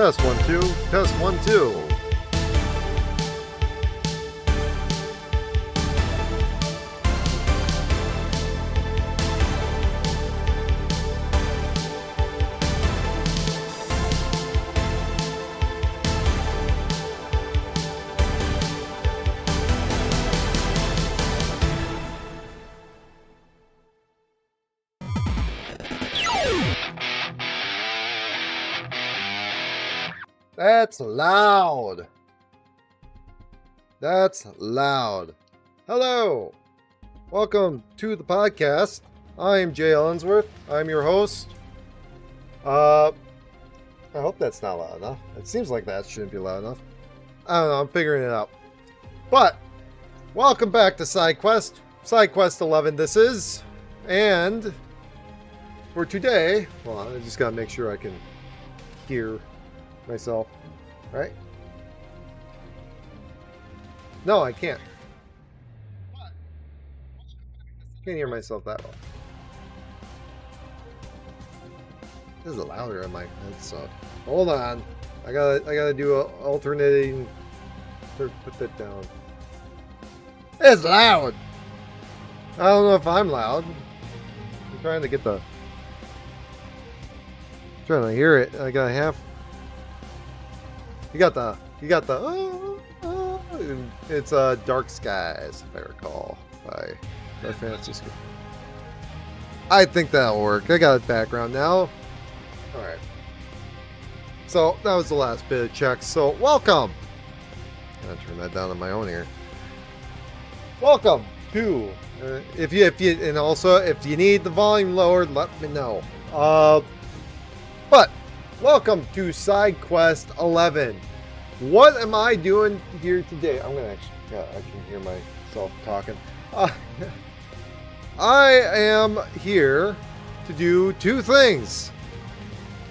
Test 1 2. Test 1 2. That's loud. That's loud. Hello. Welcome to the podcast. I'm Jay Ellensworth. I'm your host. I hope that's not loud enough. It seems like that shouldn't be loud enough. I don't know. I'm figuring it out. But welcome back to SideQuest. SideQuest 11 this is. And for today, well, I just got to make sure I can hear myself, right? No, I can't. Can't hear myself that well. This is louder on my head, so hold on. I gotta do a alternating. Put that down. It's loud. I don't know if I'm loud. I'm trying to get trying to hear it. I got half. You got the it's Dark Skies, if I recall, by Francisco. I think that'll work. I got a background now. Alright. So that was the last bit of checks. So welcome. I'm gonna turn that down on my own here. Welcome to if you and also if you need the volume lowered, let me know. But welcome to SideQuest 11. What am I doing here today? I'm gonna I can hear myself talking. I am here to do two things.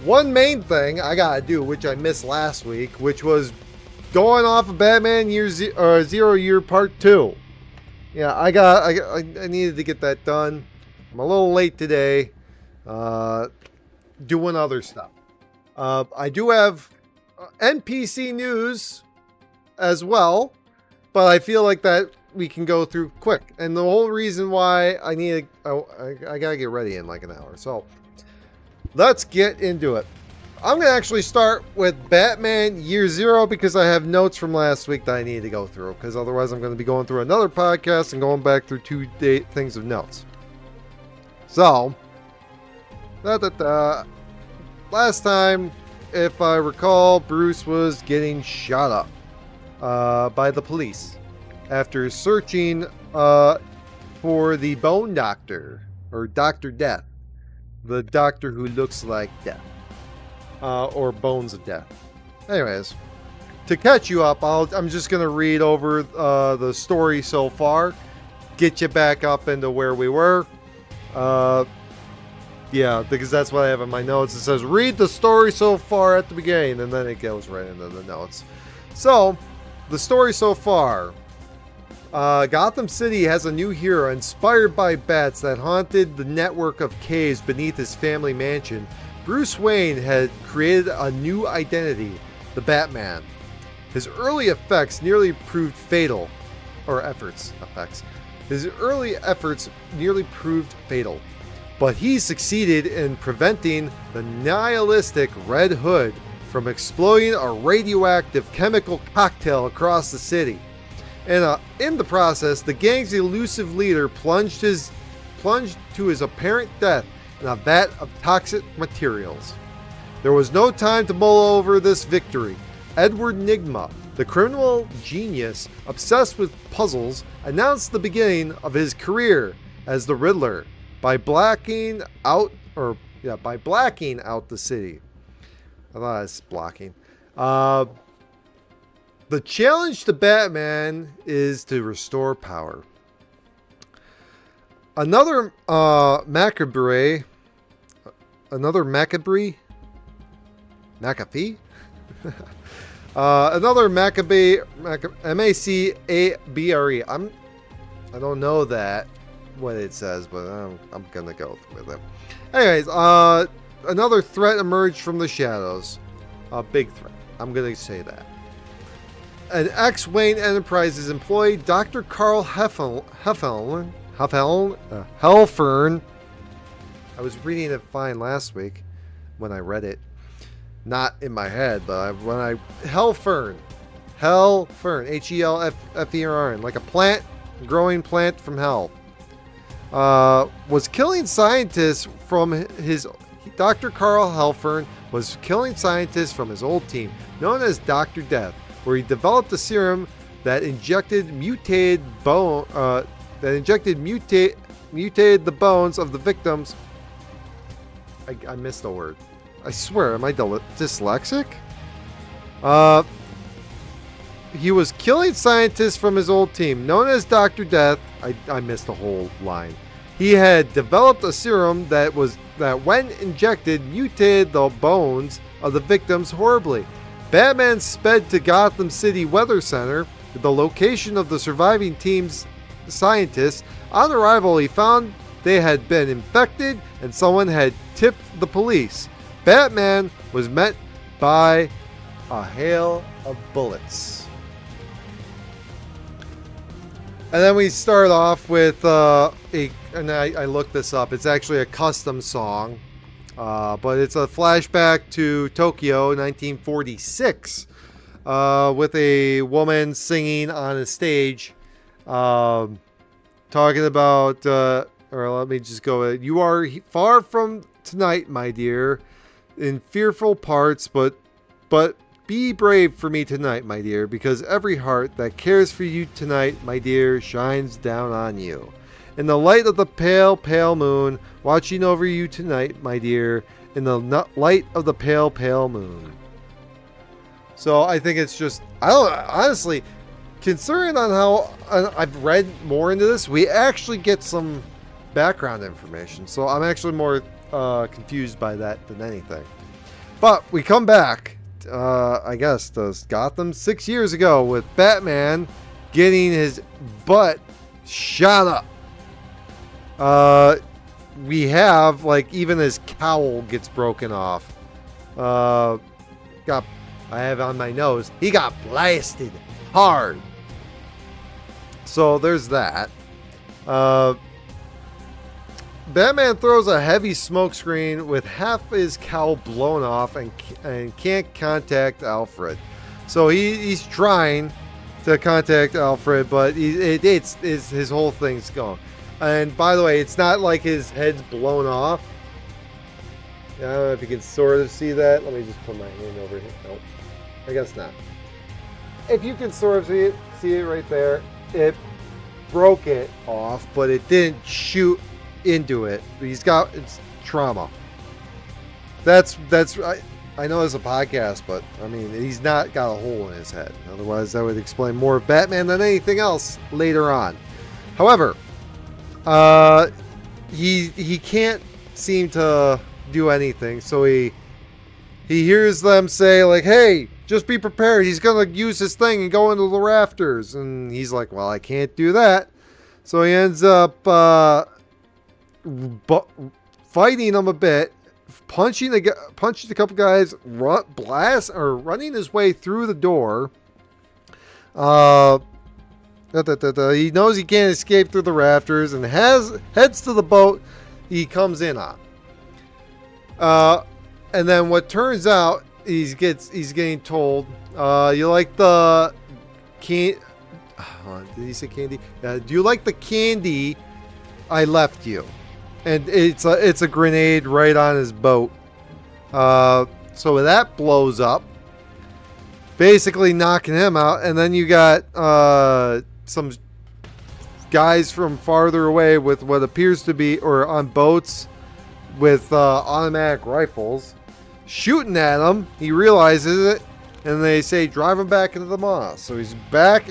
One main thing I gotta do, which I missed last week, which was going off of Batman Zero Year Part 2. Yeah, I needed to get that done. I'm a little late today. Doing other stuff. I do have NPC news as well, but I feel like that we can go through quick. And the whole reason why I gotta get ready in like an hour. So let's get into it. I'm gonna actually start with Batman Year Zero because I have notes from last week that I need to go through. Because otherwise, I'm gonna be going through another podcast and going back through 2 things of notes. So last time, if I recall, Bruce was getting shot up by the police after searching for the Bone Doctor, or Dr. Death, the doctor who looks like death, or bones of death. Anyways, to catch you up, I'm just going to read over the story so far, get you back up into where we were. Yeah, because that's what I have in my notes. It says, read the story so far at the beginning, and then it goes right into the notes. So, the story so far. Gotham City has a new hero inspired by bats that haunted the network of caves beneath his family mansion. Bruce Wayne had created a new identity, the Batman. His early efforts nearly proved fatal. His early efforts nearly proved fatal. But he succeeded in preventing the nihilistic Red Hood from exploding a radioactive chemical cocktail across the city. And in the process, the gang's elusive leader plunged to his apparent death in a vat of toxic materials. There was no time to mull over this victory. Edward Nygma, the criminal genius obsessed with puzzles, announced the beginning of his career as the Riddler. By blacking out the city. I thought it's blocking. The challenge to Batman is to restore power. Another McAfee? Another McAfee? M-A-C-A-B-R-E. I don't know that. What it says, but I'm gonna go with it. Anyways, another threat emerged from the shadows. A big threat. I'm going to say that. An ex-Wayne Enterprises employee, Dr. Carl Helfern. I was reading it fine last week when I read it. Not in my head, but Helfern, Helfern, like a plant, growing plant from hell, was killing scientists from his. Dr. Carl Helfern was killing scientists from his old team, known as Dr. Death, where he developed a serum that injected mutated the bones of the victims. I missed a word. I swear, am I dyslexic? He was killing scientists from his old team, known as Dr. Death. I missed the whole line. He had developed a serum that when injected, mutated the bones of the victims horribly. Batman sped to Gotham City Weather Center, the location of the surviving team's scientists. On arrival, he found they had been infected and someone had tipped the police. Batman was met by a hail of bullets. And then we start off with and I looked this up. It's actually a custom song, but it's a flashback to Tokyo, 1946, with a woman singing on a stage, talking about, or let me just go. You are far from tonight, my dear, in fearful parts, but be brave for me tonight, my dear, because every heart that cares for you tonight, my dear, shines down on you. In the light of the pale, pale moon, watching over you tonight, my dear, in the light of the pale, pale moon. So I think it's just, I don't honestly, considering on how I've read more into this, we actually get some background information. So I'm actually more confused by that than anything. But we come back, I guess, to Gotham 6 years ago with Batman getting his butt shot up. We have, like, even his cowl gets broken off. I have on my nose, he got blasted hard. So there's that. Batman throws a heavy smoke screen with half his cowl blown off and can't contact Alfred. So he's trying to contact Alfred, but it's his whole thing's gone. And by the way, it's not like his head's blown off. I don't know if you can sort of see that. Let me just put my hand over here. Nope. I guess not. If you can sort of see it right there, it broke it off, but it didn't shoot into it. It's trauma. That's I know it's a podcast, but I mean, he's not got a hole in his head. Otherwise, that would explain more of Batman than anything else later on. However, he can't seem to do anything, so he hears them say, like, hey, just be prepared, he's gonna use his thing and go into the rafters, and he's like, well, I can't do that. So he ends up fighting them a bit, punching a couple guys, running his way through the door. He knows he can't escape through the rafters and heads to the boat he comes in on. And then what turns out, he's getting told, you like the did he say candy? Do you like the candy I left you? And it's a grenade right on his boat. So that blows up, basically knocking him out. And then you got some guys from farther away with what appears to be, or on boats with automatic rifles, shooting at him. He realizes it, and they say, drive him back into the mall. So he's back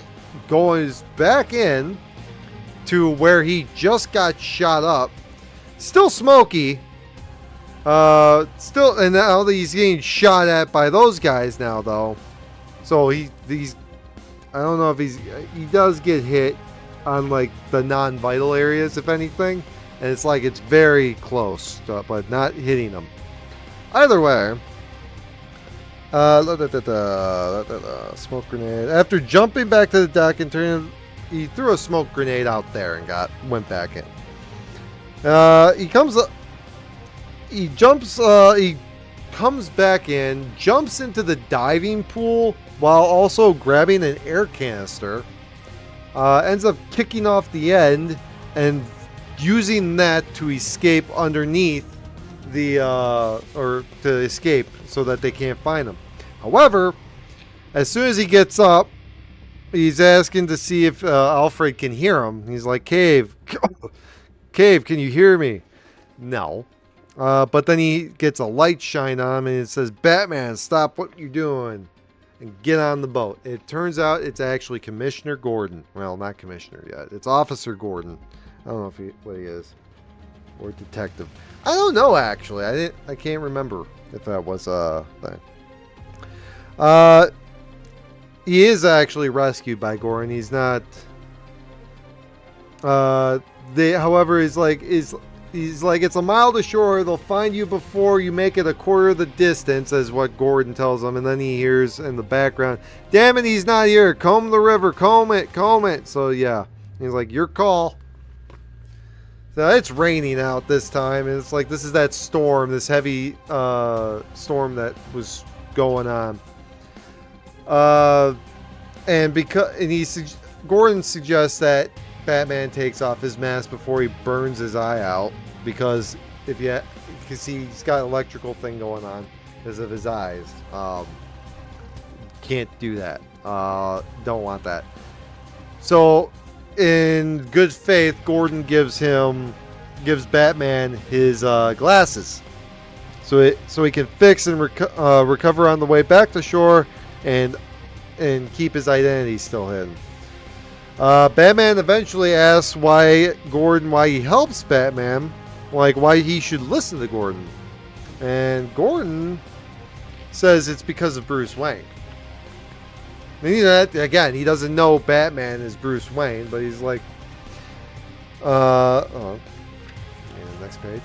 in to where he just got shot up. Still smoky. And now he's getting shot at by those guys now, though. So he's I don't know if he does get hit on, like, the non-vital areas, if anything. And it's like it's very close, but not hitting him. Either way, Smoke grenade. After jumping back to the deck and turning, he threw a smoke grenade out there and went back in. He comes back in, jumps into the diving pool while also grabbing an air canister. Ends up kicking off the end and using that to escape underneath or to escape so that they can't find him. However, as soon as he gets up, he's asking to see if Alfred can hear him. He's like, Cave, can you hear me? No. But then he gets a light shine on him and it says, Batman, stop what you're doing and get on the boat. It turns out it's actually Commissioner Gordon. Well, not Commissioner yet. It's Officer Gordon. I don't know what he is. Or Detective. I don't know, actually. I can't remember if that was a thing. He is actually rescued by Gordon. He's not. However, he's like, it's a mile to shore. They'll find you before you make it a quarter of the distance, is what Gordon tells him. And then he hears in the background, damn it, he's not here. Comb the river, comb it. So yeah, he's like, your call. So it's raining out this time, and it's like this is that storm, this heavy storm that was going on. Gordon suggests that Batman takes off his mask before he burns his eye out because he's got an electrical thing going on because of his eyes. Can't do that. Don't want that. So, in good faith, Gordon gives Batman his glasses, so he can fix and recover on the way back to shore, and keep his identity still hidden. Batman eventually asks why he helps Batman, like why he should listen to Gordon, and Gordon says it's because of Bruce Wayne. And again, he doesn't know Batman is Bruce Wayne, but he's like, next page.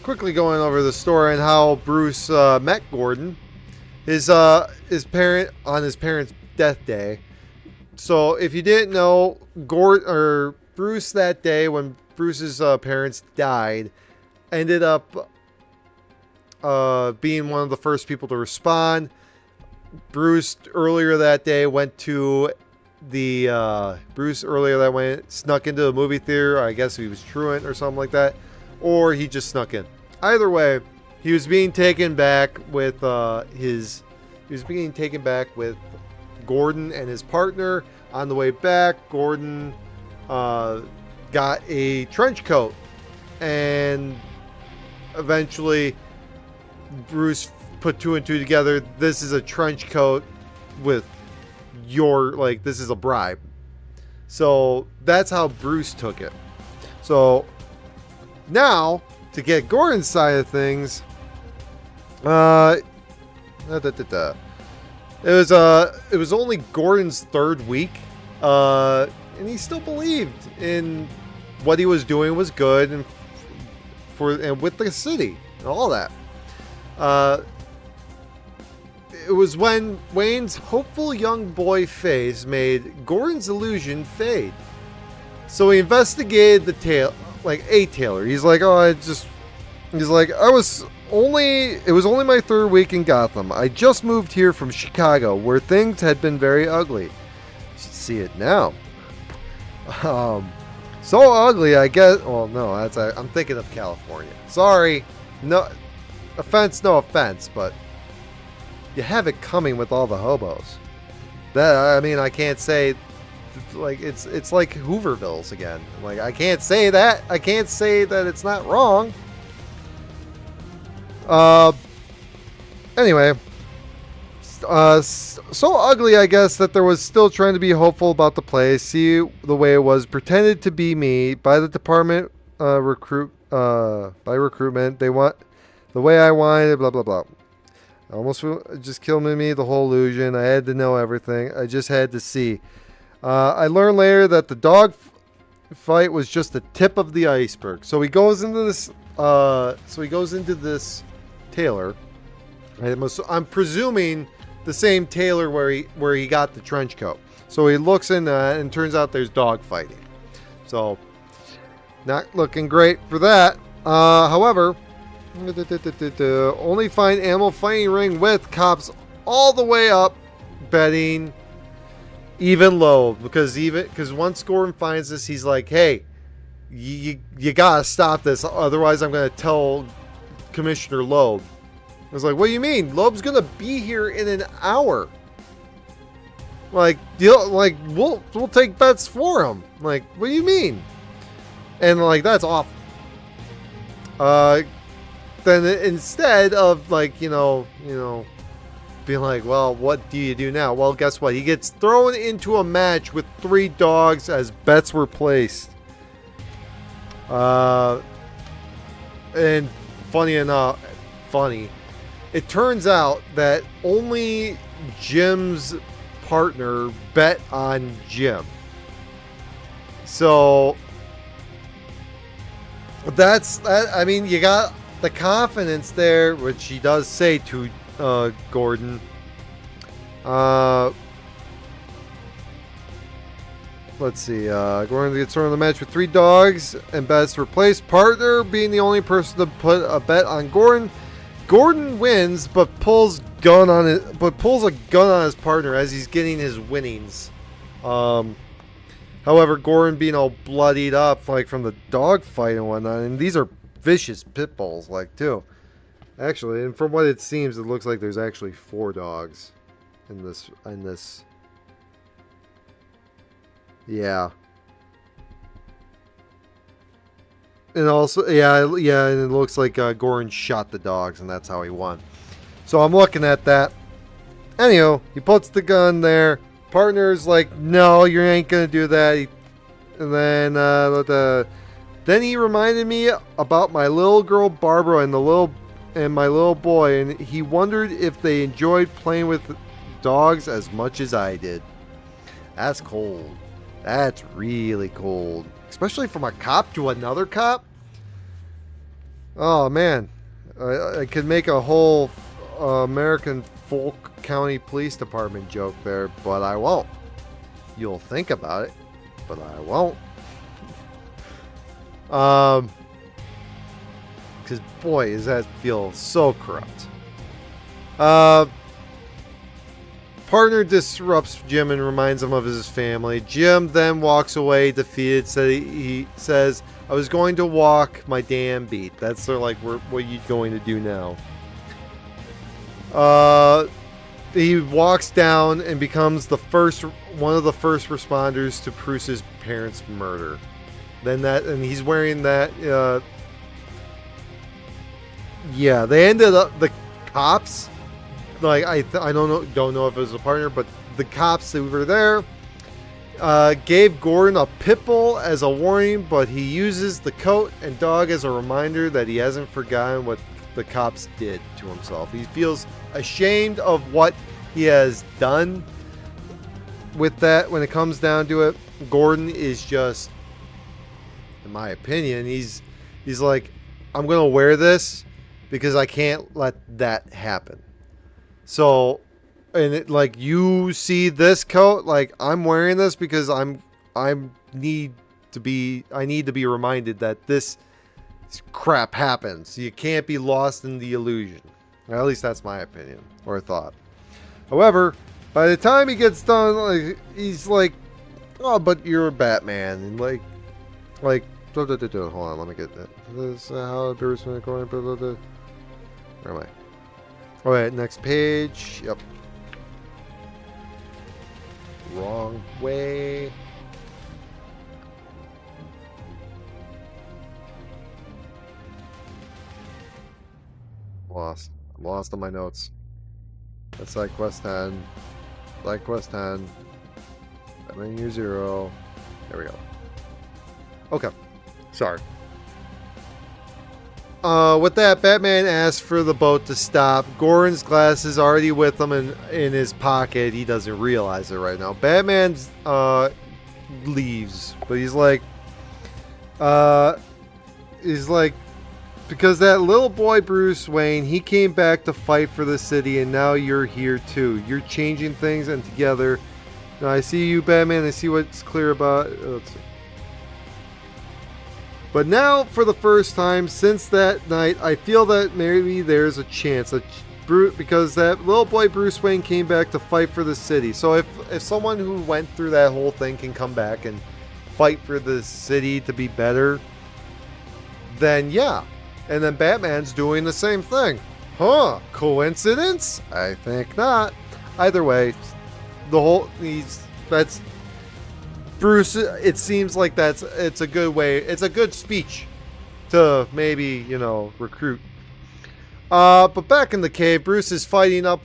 Quickly going over the story and how Bruce met Gordon, his parents' death day. So if you didn't know, Bruce that day when Bruce's parents died, ended up being one of the first people to respond. Bruce earlier that day snuck into the movie theater. I guess he was truant or something like that, or he just snuck in. Either way, he was being taken back with Gordon and his partner. On the way back, Gordon got a trench coat, and eventually Bruce put two and two together. This is a trench coat with this is a bribe. So that's how Bruce took it. So now to get Gordon's side of things, it was only Gordon's third week, and he still believed in what he was doing was good and with the city and all that. It was when Wayne's hopeful young boy face made Gordon's illusion fade. So he investigated a tailor. He's like, it was only my third week in Gotham. I just moved here from Chicago, where things had been very ugly. You should see it now. So ugly, I guess. Well, no, I'm thinking of California. Sorry, no offense, but you have it coming with all the hobos. I can't say, it's like Hoovervilles again. Like, I can't say that. I can't say that it's not wrong. Anyway, so ugly, I guess, that there was still trying to be hopeful about the place. See the way it was pretended to be me by the department, by recruitment. They want the way I wanted, blah blah blah. Almost just killed me, the whole illusion. I had to know everything. I just had to see. I learned later that the dog fight was just the tip of the iceberg. So he goes into this. Tailor. I'm presuming the same tailor where he got the trench coat. So he looks in that, and turns out there's dog fighting. So not looking great for that. However, only find animal fighting ring with cops all the way up, betting even low, because once Gordon finds this, he's like, hey, you gotta stop this, otherwise I'm gonna tell Commissioner Loeb. I was like, what do you mean? Loeb's gonna be here in an hour. Like, we'll take bets for him. Like, what do you mean? And like, that's awful. Then instead of like, being like, well, what do you do now? Well, guess what? He gets thrown into a match with 3 dogs as bets were placed. And funny, it turns out that only Jim's partner bet on Jim. So that's that. I mean, you got the confidence there, which he does say to Gordon. Let's see. Gordon gets thrown in the match with 3 dogs and bets replaced. Partner being the only person to put a bet on Gordon. Gordon wins, but pulls a gun on his partner as he's getting his winnings. However, Gordon being all bloodied up, like from the dog fight and whatnot, and these are vicious pit bulls, like too. Actually, and from what it seems, it looks like there's actually 4 dogs in this. Yeah. And also, yeah, and it looks like Gordon shot the dogs, and that's how he won. So I'm looking at that. Anyhow, he puts the gun there. Partner's like, no, you ain't gonna do that. And then he reminded me about my little girl Barbara and my little boy, and he wondered if they enjoyed playing with dogs as much as I did. That's cold. That's really cold. Especially from a cop to another cop. Oh, man. I could make a whole American Folk County Police Department joke there, but I won't. You'll think about it, but I won't. Because, boy, does that feel so corrupt. Partner disrupts Jim and reminds him of his family. Jim then walks away defeated. He says, I was going to walk my damn beat. That's sort of like, what are you going to do now? He walks down and becomes one of the first responders to Pruse's parents' murder. And he's wearing that. Yeah, they ended up, the cops. Like I don't know if it was a partner, but the cops who were there gave Gordon a pit bull as a warning, but he uses the coat and dog as a reminder that he hasn't forgotten what the cops did to himself. He feels ashamed of what he has done with that. When it comes down to it, Gordon is just, in my opinion, he's like, I'm gonna wear this because I can't let that happen. So, and it, like, you see this coat, like, I'm wearing this because I need to be reminded that this crap happens. You can't be lost in the illusion. Or at least that's my opinion or thought. However, by the time he gets done, like, he's like, oh, but you're Batman, and like, hold on, let me get that. This how Bruce McCoy, where am I? Alright, next page. Yep. Wrong way. Lost. I'm lost on my notes. That's side quest 10. Side quest 10. Menu 0. There we go. Okay. Sorry. With that, Batman asks for the boat to stop. Gordon's glass is already with him in his pocket. He doesn't realize it right now. Batman leaves, but he's like, Uh, is like, because that little boy Bruce Wayne, he came back to fight for the city, and now you're here too. You're changing things, and together. Now I see you, Batman. I see what's clear about. Let's see. But now, for the first time since that night, I feel that maybe there's a chance that because that little boy Bruce Wayne came back to fight for the city. So if someone who went through that whole thing can come back and fight for the city to be better, then yeah. And then Batman's doing the same thing. Huh? Coincidence? I think not. Either way, that's Bruce. It seems like it's a good way. It's a good speech to maybe, recruit. But back in the cave, Bruce is fishing up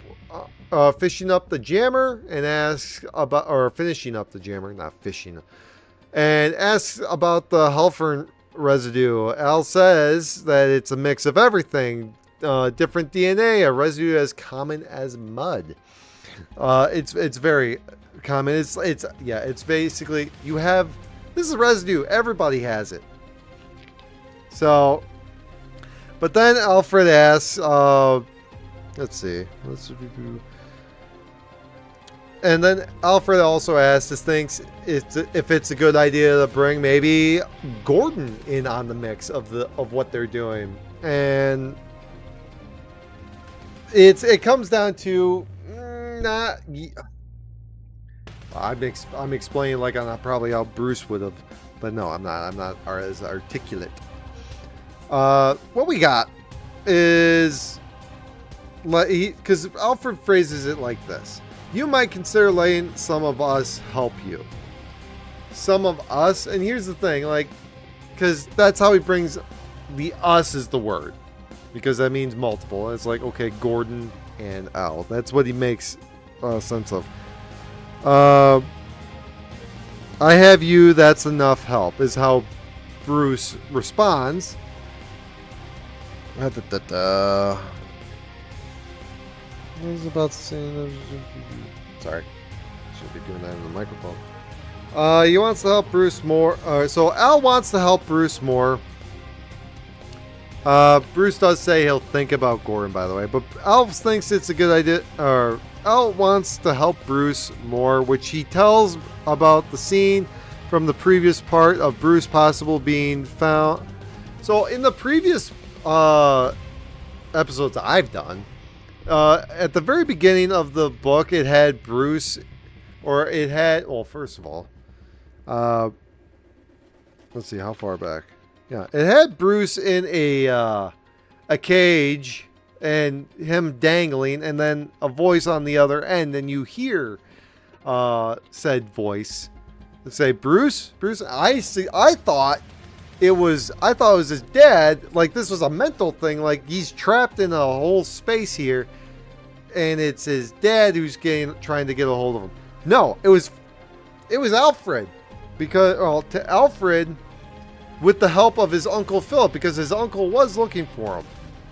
the jammer and asks about, or finishing up the jammer, not fishing, and asks about the Halfern residue. Al says that it's a mix of everything, different DNA, a residue as common as mud. It's very common. It's basically this is residue. Everybody has it. So. But then Alfred asks, let's see. And then Alfred also asks, thinks if it's a good idea to bring maybe Gordon in on the mix of what they're doing. And it comes down to I'm explaining like on probably how Bruce would have, but no, I'm not as articulate. What we got is, because Alfred phrases it like this: you might consider letting some of us help you. Some of us, and here's the thing, because that's how he brings the us is the word, because that means multiple. It's like, okay, Gordon and Al. That's what he makes sense of. I have you. That's enough help. Is how Bruce responds. I was about to say. Sorry, should be doing that in the microphone. He wants to help Bruce more. So Al wants to help Bruce more. Bruce does say he'll think about Gordon, by the way, but Al thinks it's a good idea. Al wants to help Bruce more, which he tells about the scene from the previous part of Bruce possible being found. So in the previous episodes I've done, at the very beginning of the book, it had Bruce, first of all, let's see how far back. Yeah, it had Bruce in a cage and him dangling, and then a voice on the other end, and you hear said voice say, "Bruce, Bruce." I thought it was his dad. Like this was a mental thing. Like he's trapped in a whole space here, and it's his dad who's trying to get a hold of him. No, it was Alfred, because to Alfred with the help of his uncle Philip, because his uncle was looking for him.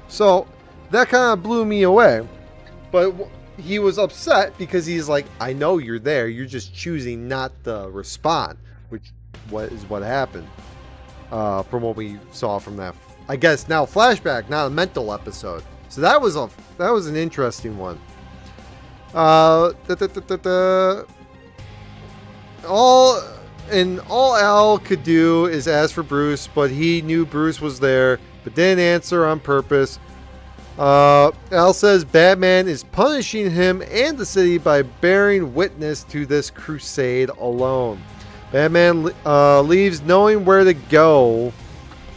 So that kind of blew me away. But he was upset because he's like, I know you're there. You're just choosing not to respond, which is what happened. From what we saw from that, I guess now flashback, not a mental episode. So that was an interesting one. All Al could do is ask for Bruce, but he knew Bruce was there, but didn't answer on purpose. Al says Batman is punishing him and the city by bearing witness to this crusade alone. Batman leaves knowing where to go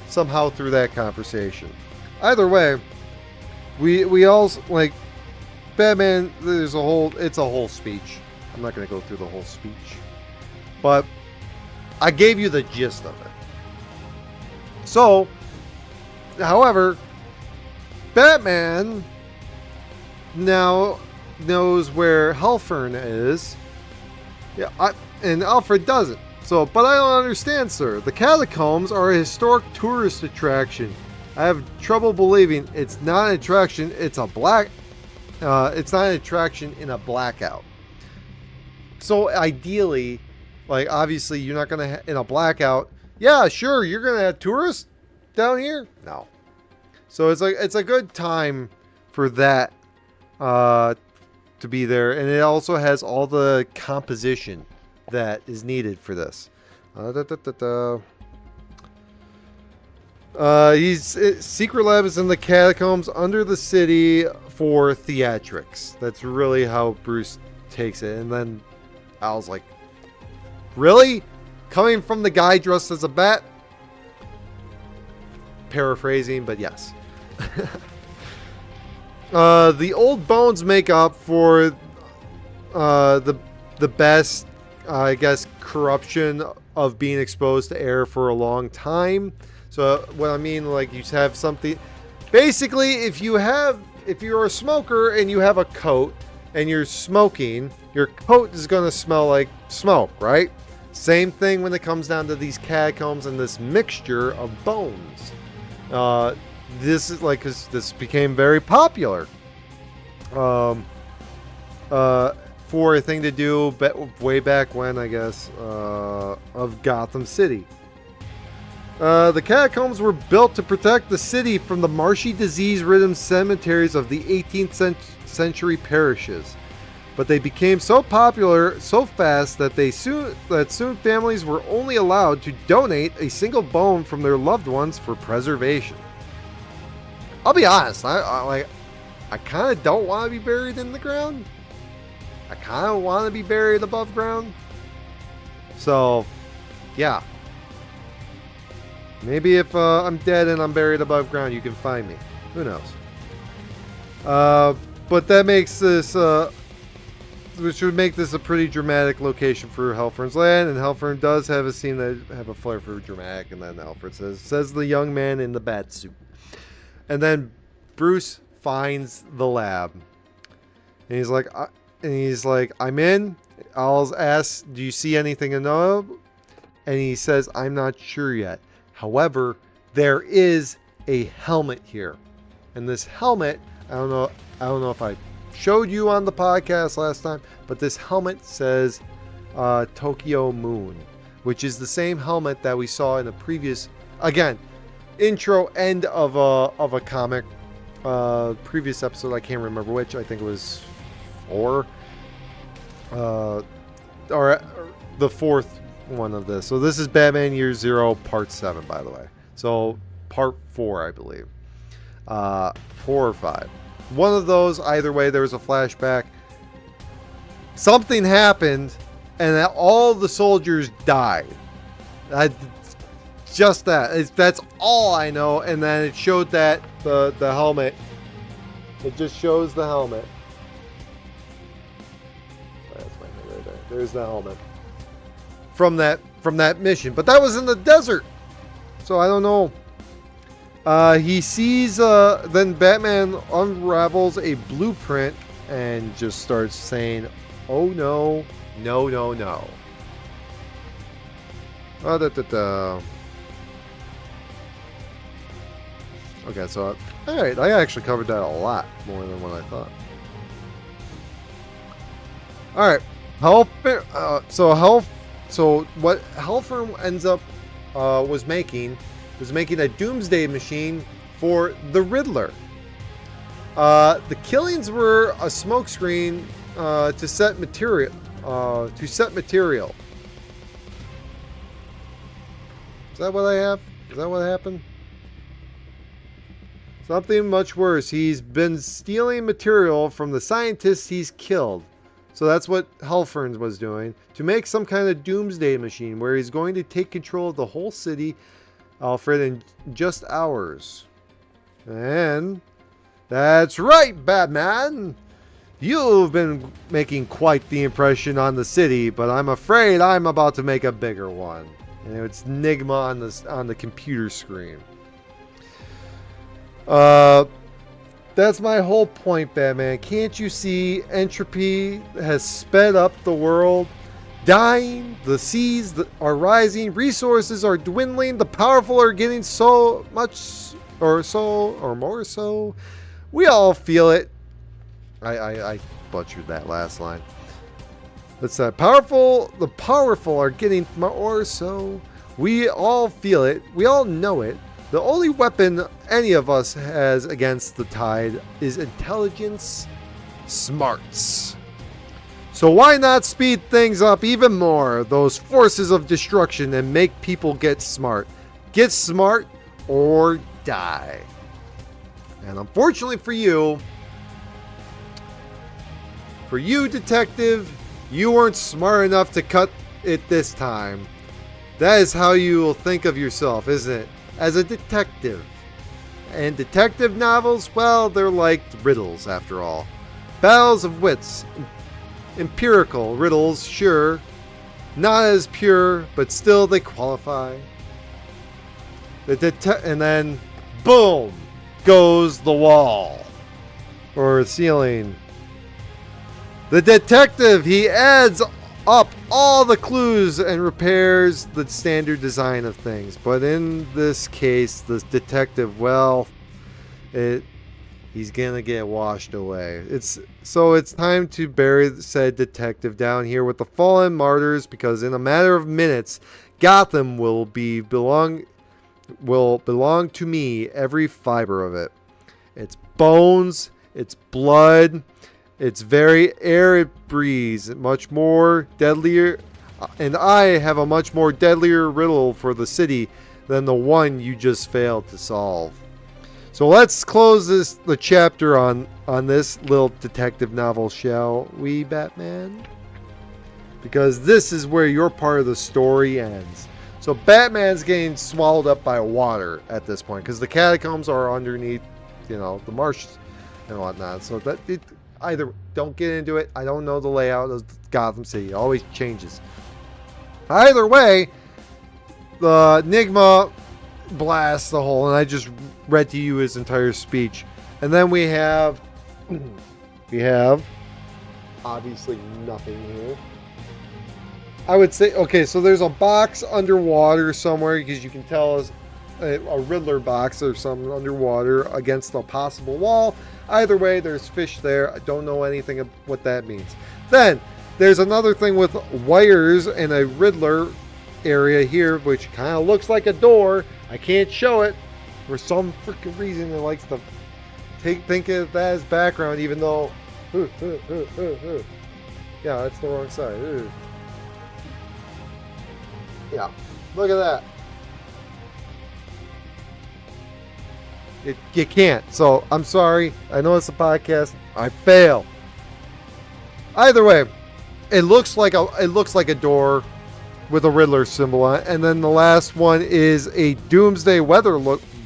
somehow through that conversation. Either way, we all like Batman. It's a whole speech. I'm not going to go through the whole speech, but I gave you the gist of it. So, however, Batman now knows where Halfern is. Yeah, and Alfred doesn't. So, but I don't understand, sir. The catacombs are a historic tourist attraction. I have trouble believing it's not an attraction. It's not an attraction in a blackout. So ideally, like obviously, you're not gonna in a blackout. Yeah, sure, you're gonna have tourists down here. No, so it's a good time for that to be there, and it also has all the composition that is needed for this. Secret Lab is in the catacombs under the city for theatrics. That's really how Bruce takes it. And then Al's like, really? Coming from the guy dressed as a bat? Paraphrasing, but yes. The old bones make up for the best, I guess, corruption of being exposed to air for a long time. So what I mean, like, you have something. Basically, if you're a smoker and you have a coat and you're smoking, your coat is going to smell like smoke, right? Same thing when it comes down to these catacombs and this mixture of bones. This is like, because this became very popular for a thing to do way back when, I guess, of Gotham City. The catacombs were built to protect the city from the marshy, disease-ridden cemeteries of the 18th century parishes. But they became so popular so fast that soon families were only allowed to donate a single bone from their loved ones for preservation. I'll be honest, I kind of don't want to be buried in the ground. I kind of want to be buried above ground. So, yeah. Maybe if I'm dead and I'm buried above ground, you can find me. Who knows? But that makes this, which would make this a pretty dramatic location for Halfern's Land, and Halfern does have a scene that have a flair for dramatic, and then Alfred says the young man in the bat suit. And then Bruce finds the lab, and he's like, I'm in. Al's asks, do you see anything to know? And he says, I'm not sure yet. However, there is a helmet here, and this helmet, I don't know if I showed you on the podcast last time, but this helmet says Tokyo Moon, which is the same helmet that we saw in the previous, again, intro end of a comic, previous episode. I can't remember which. I think it was 4, or the 4th one of this. So this is Batman Year Zero Part 7, by the way. So Part 4, I believe. 4 or 5. One of those, either way, there was a flashback. Something happened, and all the soldiers died. Just that. That's all I know. And then it showed that the helmet. It just shows the helmet. That's my head right there. There's the helmet. From that mission. But that was in the desert. So I don't know. He sees, then Batman unravels a blueprint and just starts saying, oh no, no, no, no. Okay, so, alright, I actually covered that a lot more than what I thought. Alright, so what Halfern ends up, was making a doomsday machine for the Riddler. The killings were a smokescreen to set material. Is that what I have? Is that what happened? Something much worse. He's been stealing material from the scientists he's killed. So that's what Halfern was doing, to make some kind of doomsday machine where he's going to take control of the whole city, Alfred, in just hours. And that's right, Batman. You've been making quite the impression on the city, but I'm afraid I'm about to make a bigger one. And it's Nigma on the computer screen. That's my whole point, Batman. Can't you see entropy has sped up the world? Dying, the seas are rising, resources are dwindling, the powerful are getting so much, or more so. We all feel it. I butchered that last line. It's that the powerful are getting more so. We all feel it. We all know it. The only weapon any of us has against the tide is intelligence, smarts. So why not speed things up even more, those forces of destruction, and make people get smart? Get smart or die. And unfortunately for you, detective, you weren't smart enough to cut it this time. That is how you will think of yourself, isn't it? As a detective. And detective novels, well, they're like riddles after all. Battles of wits. Empirical riddles, sure. Not as pure, but still they qualify. And then, boom, goes the wall. Or ceiling. The detective, he adds up all the clues and repairs the standard design of things. But in this case, the detective, well, he's gonna get washed away. It's time to bury said detective down here with the fallen martyrs, because in a matter of minutes, Gotham will belong to me, every fiber of it. Its bones, its blood, its very air it breathes, much more deadlier, and I have a much more deadlier riddle for the city than the one you just failed to solve. So let's close the chapter on this little detective novel, shall we, Batman? Because this is where your part of the story ends. So Batman's getting swallowed up by water at this point, because the catacombs are underneath, the marshes and whatnot. So either don't get into it. I don't know the layout of Gotham City. It always changes. Either way, the Enigma blasts the hole, and I just read to you his entire speech. And then we have obviously nothing here. I would say, okay, so there's a box underwater somewhere, because you can tell us a Riddler box or something underwater against a possible wall. Either way, there's fish there. I don't know anything of what that means. Then there's another thing with wires and a Riddler area here, which kind of looks like a door. I can't show it for some freaking reason. It likes to think of that as background, even though yeah, that's the wrong side. Yeah, look at that. You can't. So I'm sorry. I know it's a podcast. I fail. Either way, it looks like a door with a Riddler symbol on it. And then the last one is a Doomsday weather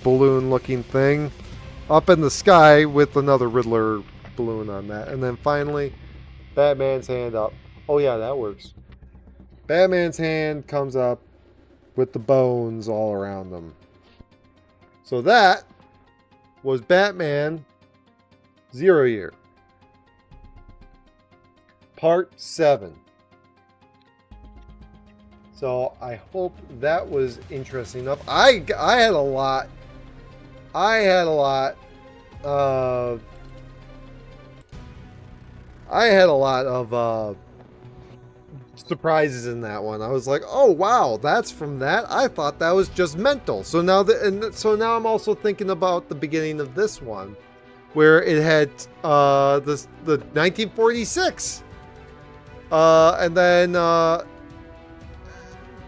balloon looking thing up in the sky with another Riddler balloon on that. And then finally, Batman's hand up. Oh yeah, that works. Batman's hand comes up with the bones all around them. So that was Batman Zero Year, Part 7. So I hope that was interesting enough. I had a lot. Of surprises in that one. I was like, oh wow, that's from that. I thought that was just mental. So now I'm also thinking about the beginning of this one, where it had the 1946, and then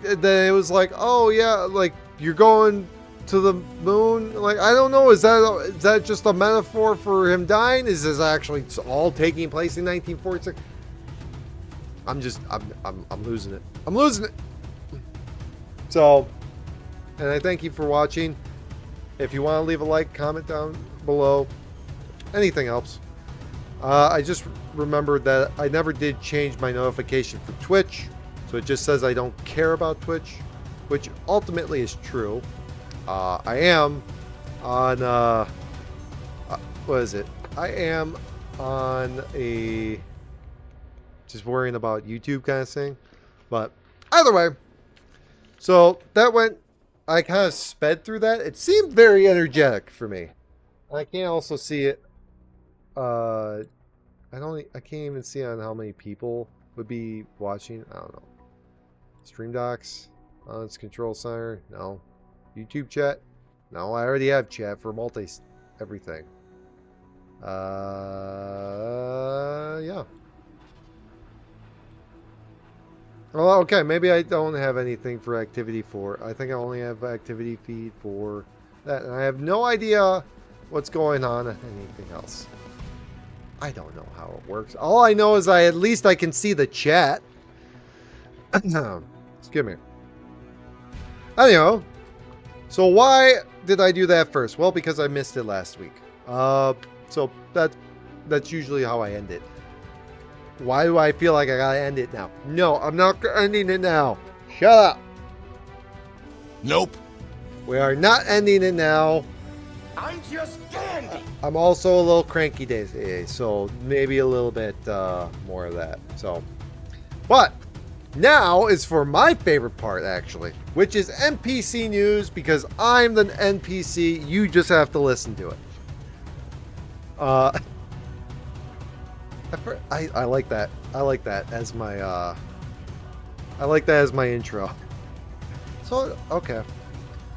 it was like, oh yeah, like you're going to the moon. Like, I don't know, is that just a metaphor for him dying? Is this actually all taking place in 1946? I'm losing it. I'm losing it. So, and I thank you for watching. If you want to leave a like, comment down below. Anything helps. I just remembered that I never did change my notification for Twitch. So it just says I don't care about Twitch, which ultimately is true. I am on, what is it? I am on a just worrying about YouTube kind of thing. But either way, so that went, I kind of sped through that. It seemed very energetic for me. I can't also see it. I can't even see on how many people would be watching. I don't know. Stream docs. It's control center. No. YouTube chat. No, I already have chat for everything. Yeah. Well, okay, maybe I don't have anything for activity for. I think I only have activity feed for that, and I have no idea what's going on at anything else. I don't know how it works. All I know is at least I can see the chat. Excuse me. Anyhow, so why did I do that first? Well, because I missed it last week. So that's usually how I end it. Why do I feel like I gotta end it now? No, I'm not ending it now. Shut up. Nope. We are not ending it now. I'm just dandy. I'm also a little cranky today, so maybe a little bit more of that. So, but now is for my favorite part, actually, which is NPC news, because I'm the NPC. You just have to listen to it. I like that. I like that as my intro. So, okay.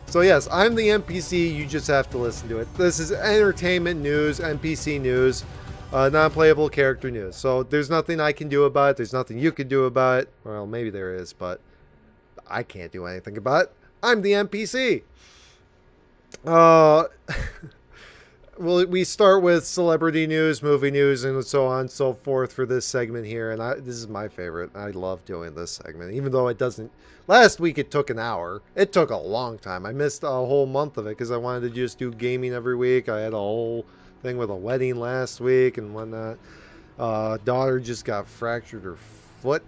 So yes, I'm the NPC, you just have to listen to it. This is entertainment news, NPC news, non-playable character news. So there's nothing I can do about it, there's nothing you can do about it. Well, maybe there is, but I can't do anything about it. I'm the NPC. Well, we start with celebrity news, movie news, and so on and so forth for this segment here. And this is my favorite. I love doing this segment, even though it doesn't. Last week it took an hour. It took a long time. I missed a whole month of it because I wanted to just do gaming every week. I had a whole thing with a wedding last week and whatnot. Daughter just got fractured her foot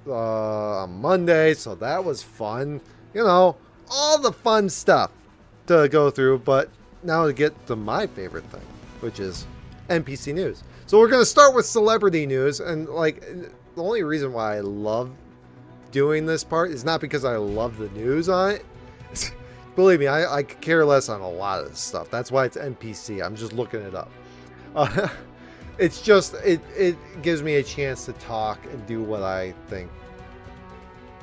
on Monday, so that was fun. You know, all the fun stuff to go through, but now to get to my favorite thing, which is NPC news. So we're going to start with celebrity news, and like the only reason why I love doing this part is not because I love the news on it. Believe me, I could care less on a lot of this stuff. That's why it's NPC. I'm just looking it up. It's just it gives me a chance to talk and do what I think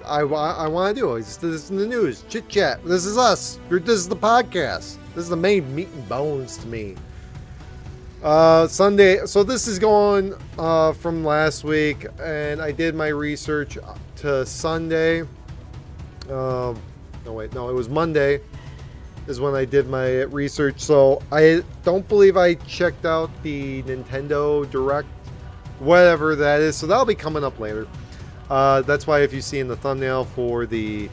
I want to do. This is the news, chit chat. This is us. This is the podcast. This is the main meat and bones to me. Sunday. So this is going from last week, and I did my research to Sunday. No, wait, no, it was Monday is when I did my research. So I don't believe I checked out the Nintendo Direct, whatever that is. So that'll be coming up later. That's why if you see in the thumbnail for the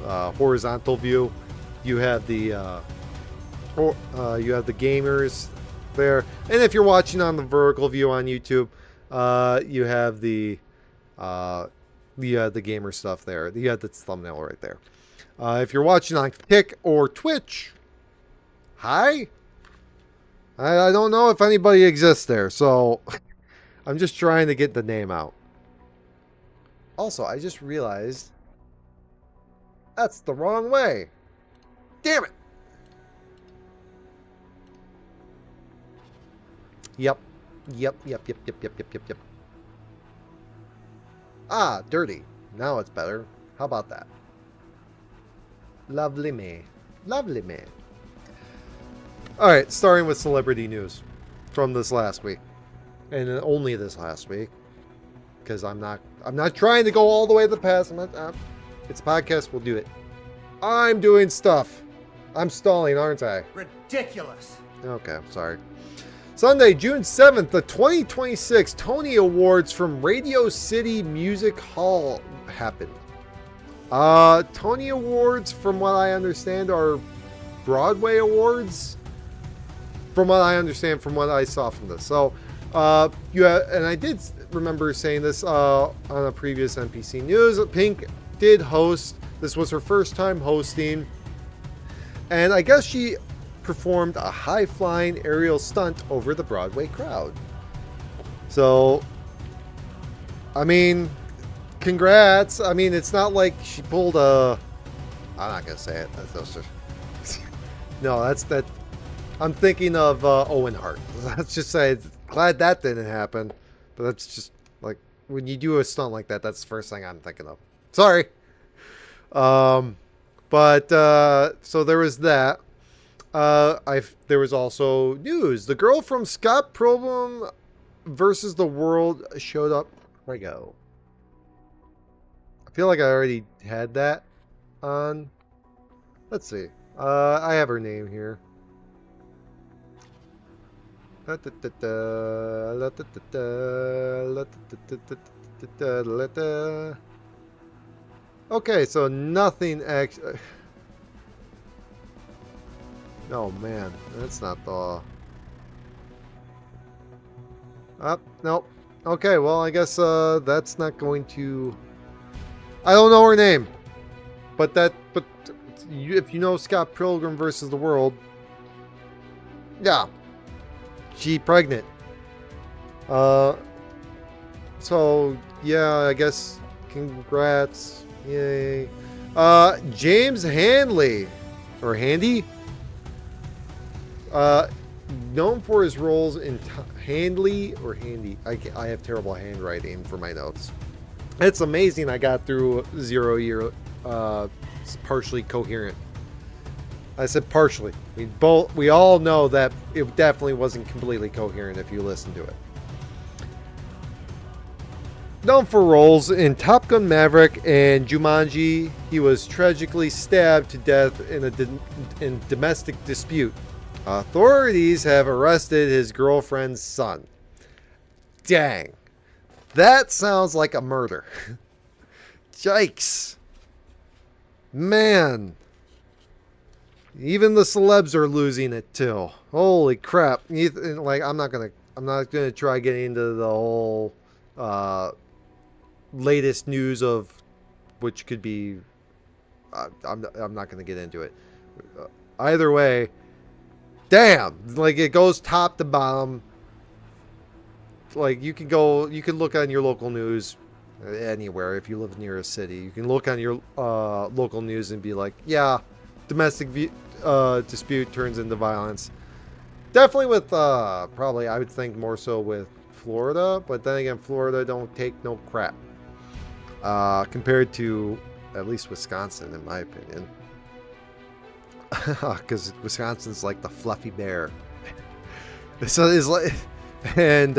horizontal view, you have the gamers there, and if you're watching on the vertical view on YouTube, you have the gamer stuff there. You have the thumbnail right there. If you're watching on Kick or Twitch, hi. I don't know if anybody exists there, so I'm just trying to get the name out. Also, I just realized that's the wrong way. Damn it. Yep. Ah, dirty. Now it's better. How about that? Lovely me. Lovely me. Alright, starting with celebrity news from this last week. And only this last week. Because I'm not trying to go all the way to the past. It's a podcast, we'll do it. I'm doing stuff. I'm stalling, aren't I? Ridiculous. Okay, I'm sorry. Sunday, June 7th, the 2026 Tony Awards from Radio City Music Hall happened. Tony Awards, from what I understand, are Broadway awards. From what I understand, from what I saw from this. So, and I did remember saying this on a previous NPC News. Pink did host. This was her first time hosting. And I guess she performed a high-flying aerial stunt over the Broadway crowd. So, I mean, congrats. I mean, it's not like she pulled a... I'm not going to say it. That's just... No, that's that... I'm thinking of Owen Hart. Let's just say, glad that didn't happen. But that's just, like, when you do a stunt like that, that's the first thing I'm thinking of. Sorry. So there was that. There was also news. The girl from Scott Pilgrim versus the World showed up. Where I go? I feel like I already had that on. Let's see. I have her name here. Okay, so nothing actually. Oh man, that's not the. Nope. Okay, well I guess that's not going to. I don't know her name, but if you know Scott Pilgrim versus the World, yeah, she pregnant. So yeah, I guess congrats, yay. James Handley, or Handy. Known for his roles in Handy. I have terrible handwriting for my notes. It's amazing I got through 0 year partially coherent. I said partially. We all know that it definitely wasn't completely coherent if you listen to it. Known for roles in Top Gun Maverick and Jumanji, he was tragically stabbed to death in a domestic dispute. Authorities have arrested his girlfriend's son. Dang. That sounds like a murder. Yikes. Man. Even the celebs are losing it too. Holy crap. Like I'm not gonna try getting into the whole latest news of which could be I'm not gonna get into it. Either way, damn, like it goes top to bottom. Like you can look on your local news anywhere if you live near a city. You can look on your local news and be like, yeah, domestic dispute turns into violence. Definitely with probably I would think more so with Florida, but then again, Florida don't take no crap compared to at least Wisconsin, in my opinion. Because Wisconsin's like the fluffy bear. So it's like, and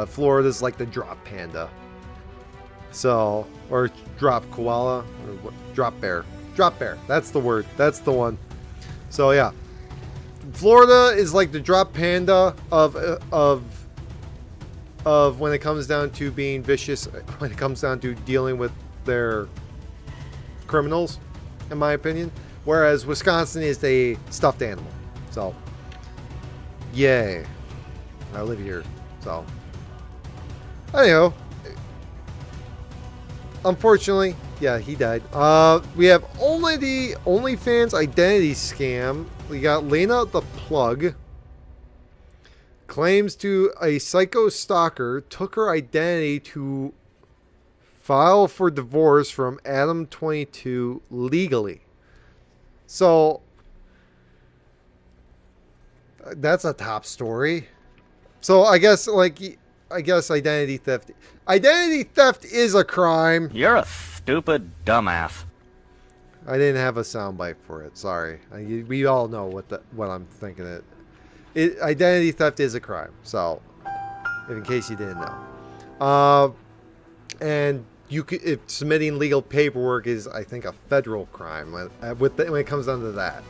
Florida's like the drop panda. So, or drop koala, or what, drop bear. Drop bear. That's the word. That's the one. So yeah, Florida is like the drop panda of when it comes down to being vicious. When it comes down to dealing with their criminals, in my opinion. Whereas Wisconsin is a stuffed animal. So, yay. I live here. So, anyhow. Unfortunately, yeah, he died. We have only the OnlyFans identity scam. We got Lena the Plug. Claims to a psycho stalker took her identity to file for divorce from Adam 22 legally. So that's a top story. So I guess identity theft is a crime. You're a stupid dumbass. I didn't have a soundbite for it. Sorry. We all know what I'm thinking. Identity theft is a crime. So, in case you didn't know, and if submitting legal paperwork is, I think, a federal crime when it comes down to that.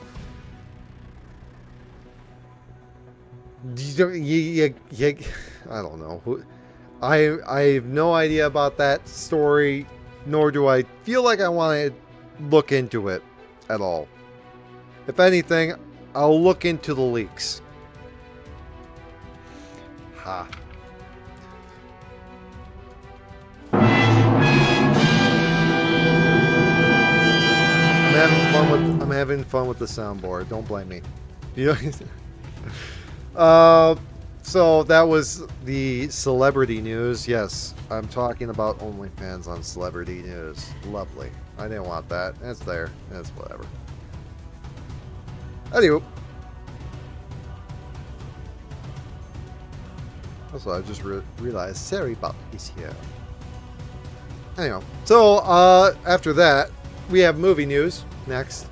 I don't know. I have no idea about that story, nor do I feel like I want to look into it at all. If anything, I'll look into the leaks. Ha. I'm having fun with the soundboard. Don't blame me. You know. So that was the celebrity news. Yes, I'm talking about OnlyFans on celebrity news. Lovely. I didn't want that. It's there. It's whatever. Anyway. Also, I just realized Saribot is here. Anyway, so after that, we have movie news next.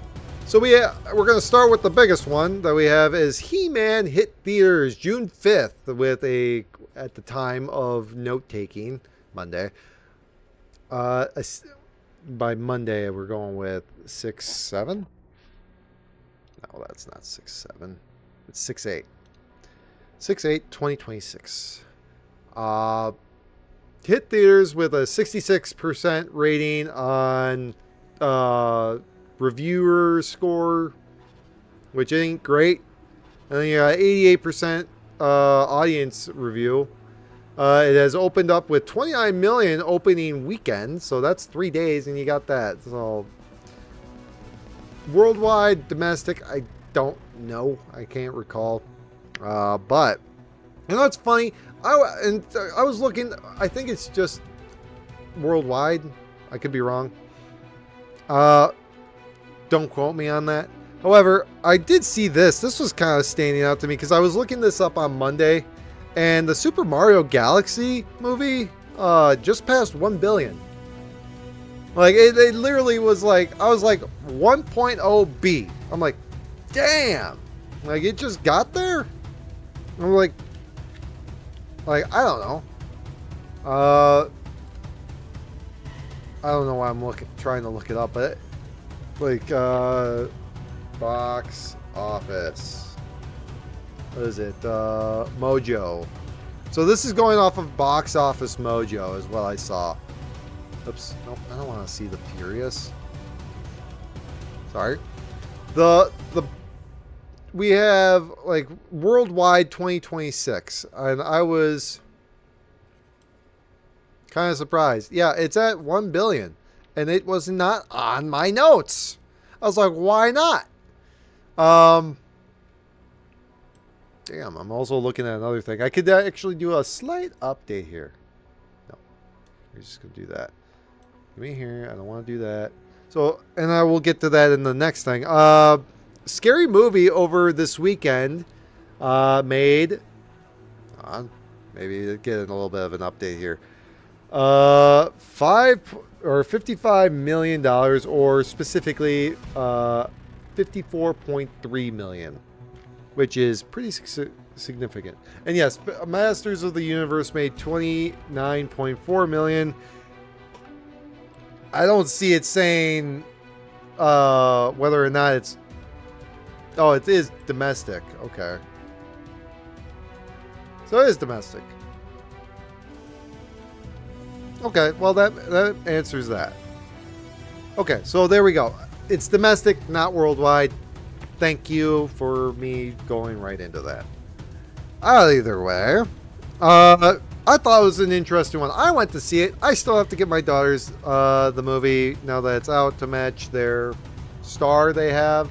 So we're going to start with the biggest one that we have is He-Man hit theaters June 5th with a, at the time of note-taking, Monday. By Monday, we're going with 6-7. No, that's not 6-7. It's 6-8. 6/8/2026. Hit theaters with a 66% rating on reviewer score, which ain't great. And then you got 88% audience review. It has opened up with 29 million opening weekend, so that's 3 days, and you got that. So worldwide, domestic, I don't know. I can't recall. But you know, it's funny. I was looking. I think it's just worldwide. I could be wrong. Don't quote me on that. However, I did see this. This was kind of standing out to me because I was looking this up on Monday, and the Super Mario Galaxy movie just passed 1 billion. Like it literally was like, I was like 1.0 B. I'm like, damn. Like it just got there. I'm like I don't know. I don't know why I'm trying to look it up, but like box office. What is it? Mojo. So this is going off of Box Office Mojo is what I saw. Oops. Nope, I don't want to see the Furious. Sorry. We have like worldwide 2026, and I was kind of surprised. Yeah, it's at 1 billion, and it was not on my notes. I was like, why not? Damn, I'm also looking at another thing. I could actually do a slight update here. No, we're just gonna do that. Give me here. I don't want to do that. So, and I will get to that in the next thing. Scary Movie over this weekend made, maybe get a little bit of an update here. $55 million, or specifically $54.3 million, which is pretty significant. And yes, Masters of the Universe made $29.4 million. I don't see it saying whether or not it's. Oh, it is domestic. Okay. So it is domestic. Okay, well that answers that. Okay, so there we go. It's domestic, not worldwide. Thank you for me going right into that. Either way, I thought it was an interesting one. I went to see it. I still have to get my daughters the movie now that it's out to match their star they have.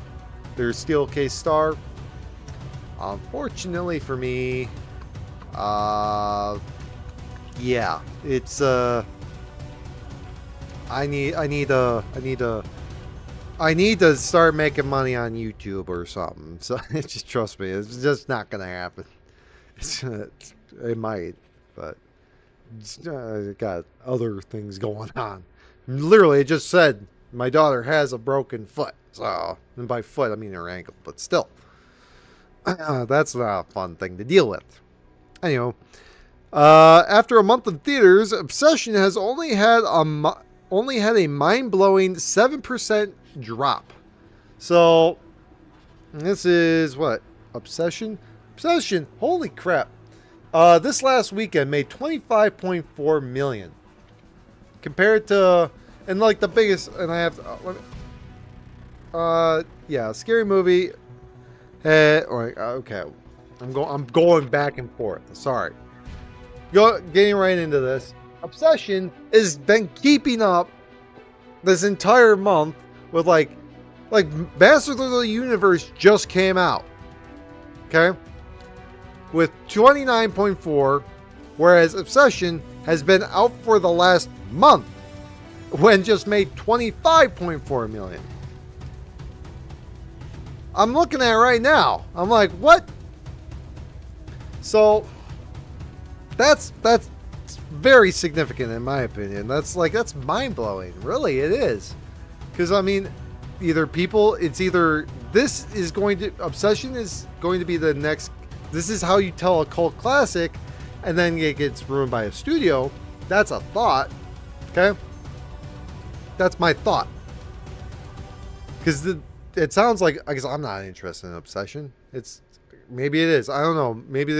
Their steel case star. Unfortunately for me, yeah, it's I need to start making money on YouTube or something. So just trust me, it's just not gonna happen. It might, but it's, got other things going on. Literally, it just said my daughter has a broken foot. So, and by foot, I mean her ankle, but still. That's not a fun thing to deal with. Anyway, after a month of theaters, Obsession has only had a mind-blowing 7% drop. So, this is what? Obsession? Obsession, holy crap. This last weekend made $25.4 million. Compared to, and like the biggest, and I have to, yeah, Scary Movie. Okay, I'm going back and forth. Sorry. Getting right into this. Obsession has been keeping up this entire month with like Masters of the Universe just came out. Okay, with 29.4, whereas Obsession has been out for the last month when just made 25.4 million. I'm looking at it right now. I'm like, what? So that's very significant in my opinion. That's mind blowing. Really, it is. Because, I mean, Obsession is going to be the next, this is how you tell a cult classic, and then it gets ruined by a studio. That's a thought. Okay? That's my thought. Because it sounds like, because I'm not interested in Obsession. Maybe it is. I don't know. Maybe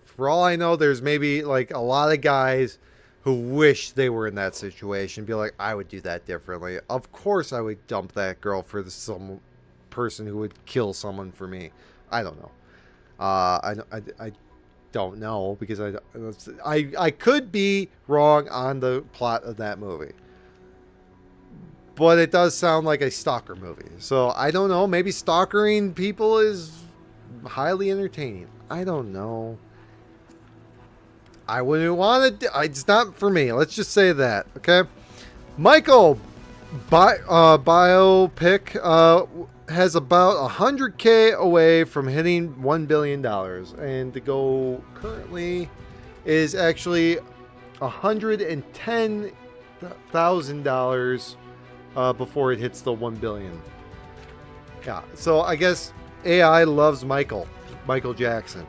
for all I know, there's maybe like a lot of guys who wish they were in that situation. Be like, I would do that differently. Of course I would dump that girl for some person who would kill someone for me. I don't know. I don't know, because I could be wrong on the plot of that movie. But it does sound like a stalker movie. So I don't know. Maybe stalkering people is highly entertaining. I don't know. I wouldn't want to. It's not for me. Let's just say that. Okay. Michael biopic has about 100K away from hitting $1 billion. And to go currently is actually $110,000 before it hits the 1 billion. Yeah, so I guess AI loves Michael Jackson.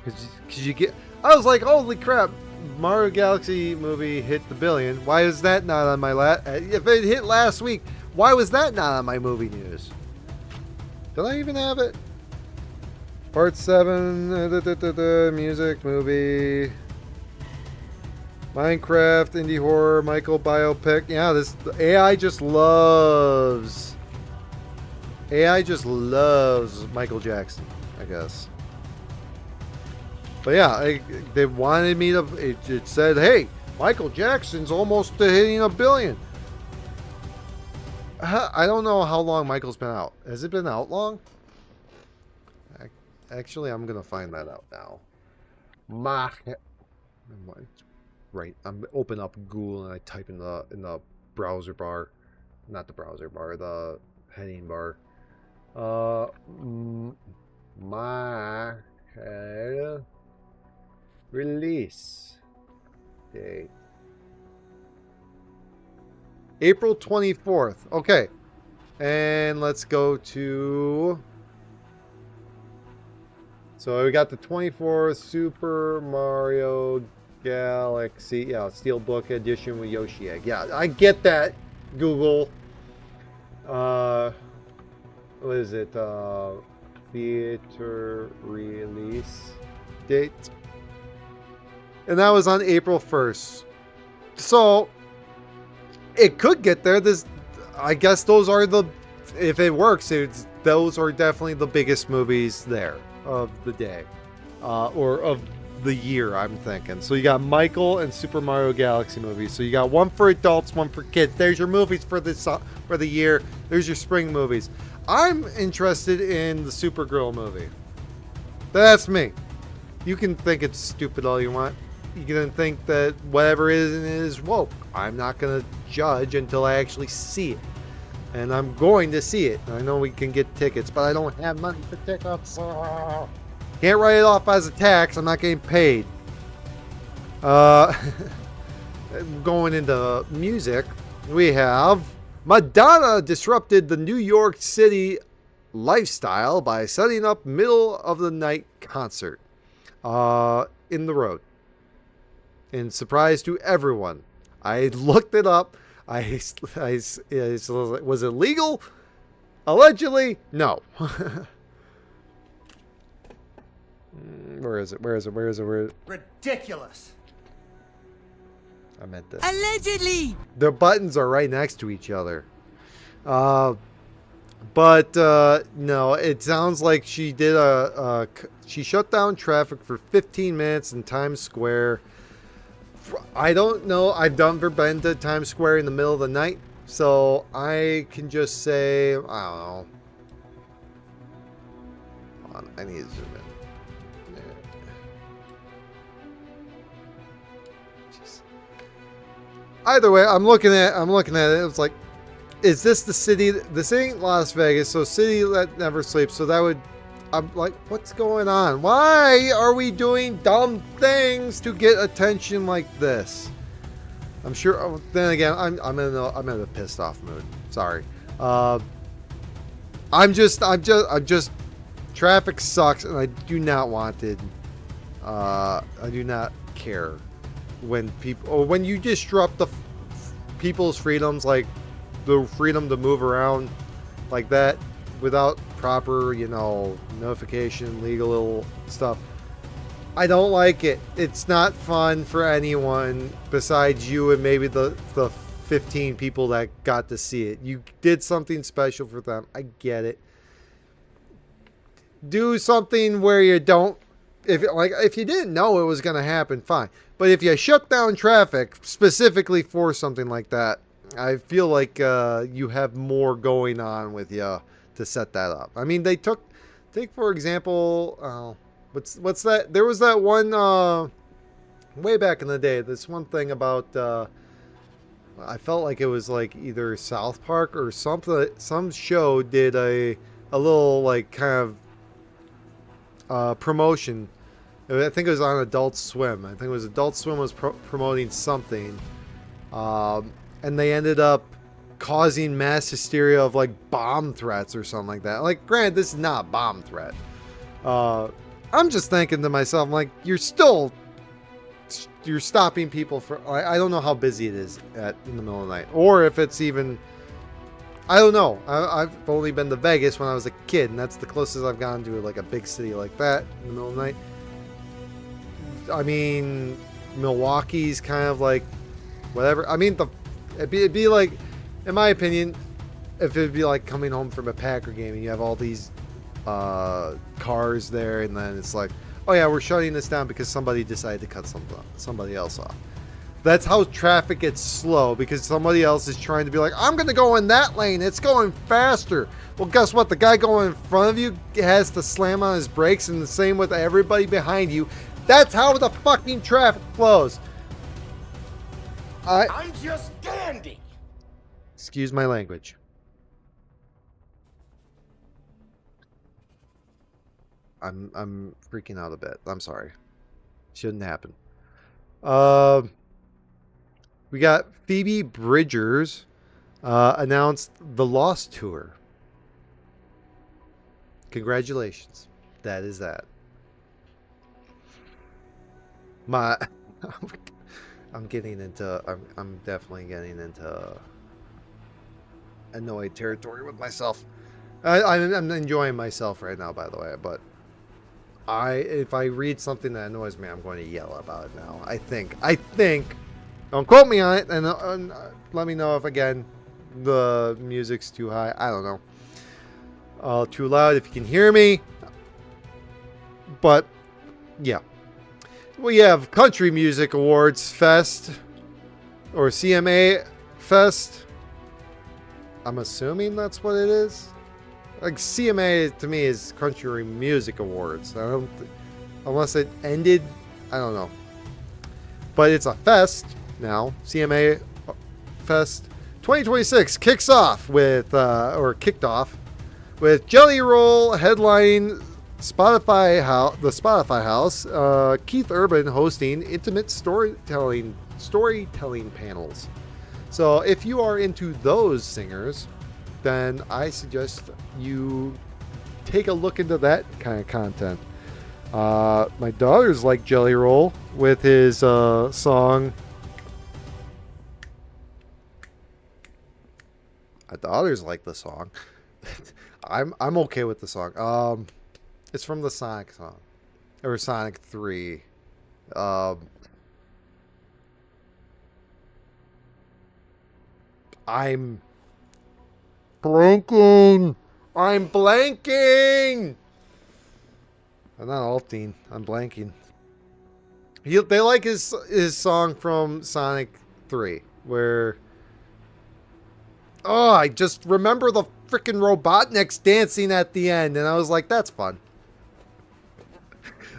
Cause you get, I was like, holy crap, Mario Galaxy movie hit the billion. Why is that not on my if it hit last week, why was that not on my movie news? Did I even have it? Part 7, music, movie, Minecraft, indie horror, Michael biopic. Yeah, this AI just loves Michael Jackson, I guess. But yeah, they wanted me to. It said, "Hey, Michael Jackson's almost to hitting $1 billion." I don't know how long Michael's been out. Has it been out long? Actually, I'm gonna find that out now. Right, I'm open up Google and I type in the browser bar, not the browser bar, the heading bar. My release date, April 24th. Okay, and let's go to. So we got the 24th Super Mario Galaxy, yeah, Steelbook edition with Yoshi Egg. Yeah, I get that, Google. What is it? Theater release date. And that was on April 1st. So it could get there. I guess those are if it works, those are definitely the biggest movies there of the day. Or of the year, I'm thinking. So you got Michael and Super Mario Galaxy movies. So you got one for adults, one for kids. There's your movies for the year. There's your spring movies. I'm interested in the Supergirl movie. That's me. You can think it's stupid all you want. You can think that whatever is woke. I'm not going to judge until I actually see it. And I'm going to see it. I know we can get tickets, but I don't have money for tickets. Can't write it off as a tax. I'm not getting paid. Going into music, we have Madonna disrupted the New York City lifestyle by setting up middle of the night concert in the road. And surprise to everyone, I looked it up. Was it legal? Allegedly, no. Where is it? Ridiculous. I meant this. Allegedly. The buttons are right next to each other. No, it sounds like she did she shut down traffic for 15 minutes in Times Square. I don't know. I've never been to Times Square in the middle of the night, so I can just say, I don't know. Hold on, I need to zoom in. Either way, I'm looking at it. It's like, is this the city? This ain't Las Vegas, so city that never sleeps. So that would, I'm like, what's going on? Why are we doing dumb things to get attention like this? I'm sure. Oh, then again, I'm in a pissed off mood. Sorry. I'm just. Traffic sucks, and I do not want it. I do not care when people, or when you disrupt the people's freedoms, like the freedom to move around like that without proper, notification, legal stuff. I don't like it. It's not fun for anyone besides you and maybe the 15 people that got to see it. You did something special for them. I get it. Do something where you don't, if you didn't know it was going to happen, fine. But if you shut down traffic specifically for something like that, I feel like you have more going on with you to set that up. I mean, take for example, what's that? There was that one way back in the day. This one thing about I felt like it was like either South Park or something. Some show did a little like kind of promotion. I think it was on Adult Swim. I think it was Adult Swim was promoting something, and they ended up causing mass hysteria of like bomb threats or something like that. Like, granted, this is not a bomb threat. I'm just thinking to myself, like, you're stopping people for. I don't know how busy it is in the middle of the night, or if it's even. I don't know. I've only been to Vegas when I was a kid, and that's the closest I've gone to like a big city like that in the middle of the night. I mean, Milwaukee's kind of like whatever. I mean, it'd be like, in my opinion, if it'd be like coming home from a Packer game and you have all these cars there, and then it's like, oh yeah, we're shutting this down because somebody decided to cut somebody else off. That's how traffic gets slow, because somebody else is trying to be like, I'm going to go in that lane. It's going faster. Well, guess what? The guy going in front of you has to slam on his brakes, and the same with everybody behind you. That's how the fucking traffic flows. I'm just dandy. Excuse my language. I'm freaking out a bit. I'm sorry. Shouldn't happen. We got Phoebe Bridgers announced the Lost Tour. Congratulations. That is that. I'm definitely getting into annoyed territory with myself. I'm enjoying myself right now, by the way, but if I read something that annoys me, I'm going to yell about it now. I think. Don't quote me on it, and let me know if, again, the music's too high. I don't know. Too loud if you can hear me. But, yeah. We have Country Music Awards Fest, or CMA Fest. I'm assuming that's what it is. Like, CMA to me is Country Music Awards. Unless it ended, I don't know. But it's a fest now. CMA Fest 2026 kicked off with Jelly Roll headlining the Spotify House. Keith Urban hosting intimate storytelling panels. So if you are into those singers, then I suggest you take a look into that kind of content. My daughters like Jelly Roll with his song. My daughters like the song. I'm okay with the song. It's from the Sonic song, or Sonic 3. I'm blanking. I'm not alting. I'm blanking. They like his song from Sonic 3, where... Oh, I just remember the freaking Robotniks dancing at the end, and I was like, that's fun.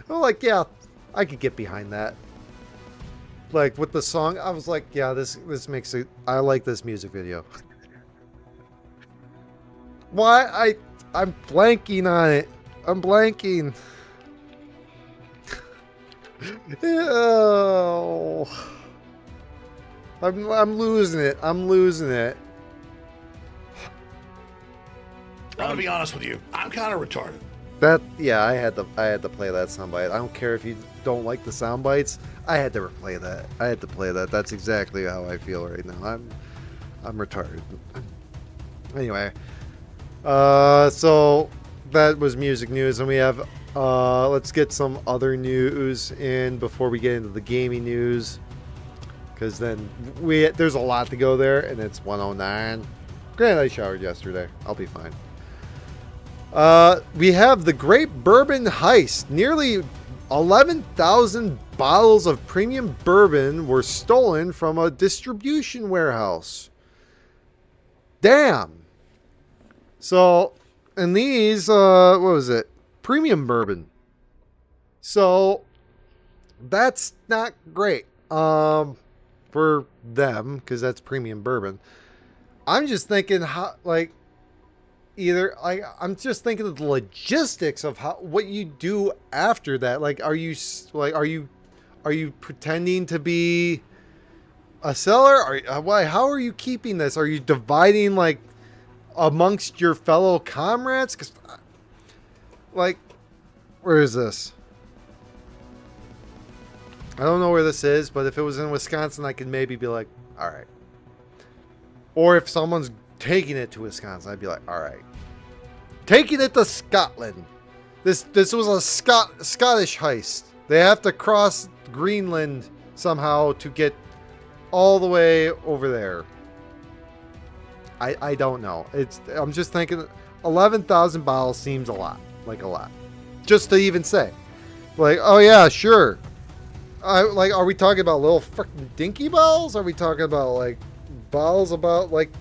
I'm like, yeah, I could get behind that. Like, with the song, I was like, yeah, this makes it... I like this music video. Why? I'm blanking on it. I'm blanking. Oh. I'm losing it. I'm losing it. I'm gonna be honest with you. I'm kind of retarded. I had to play that soundbite. I don't care if you don't like the sound bites. I had to replay that. I had to play that. That's exactly how I feel right now. I'm retarded. Anyway, so that was music news, and we have let's get some other news in before we get into the gaming news, because then there's a lot to go there, and it's 1:09. Granted, I showered yesterday. I'll be fine. We have the Great Bourbon Heist. Nearly 11,000 bottles of premium bourbon were stolen from a distribution warehouse. Damn. So, and these, what was it? Premium bourbon. So, that's not great for them, because that's premium bourbon. I'm just thinking, I'm just thinking of the logistics of what you do after that. Like, are you pretending to be a seller? How are you keeping this? Are you dividing like amongst your fellow comrades? 'Cause, like, where is this? I don't know where this is, but if it was in Wisconsin, I could maybe be like, all right. Or if someone's taking it to Wisconsin, I'd be like, all right. Taking it to Scotland. This was a Scottish heist. They have to cross Greenland somehow to get all the way over there. I don't know. I'm just thinking 11,000 bottles seems a lot. Like a lot. Just to even say. Like, oh yeah, sure. Are we talking about little freaking dinky bottles? Are we talking about like bottles about like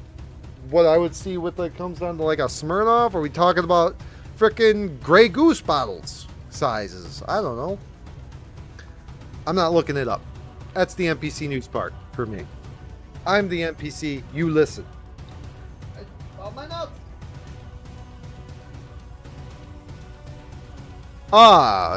what I would see with like comes down to like a Smirnoff? Are we talking about frickin' Grey Goose bottles sizes? I don't know. I'm not looking it up. That's the NPC news part for me. I'm the NPC. You listen. My notes.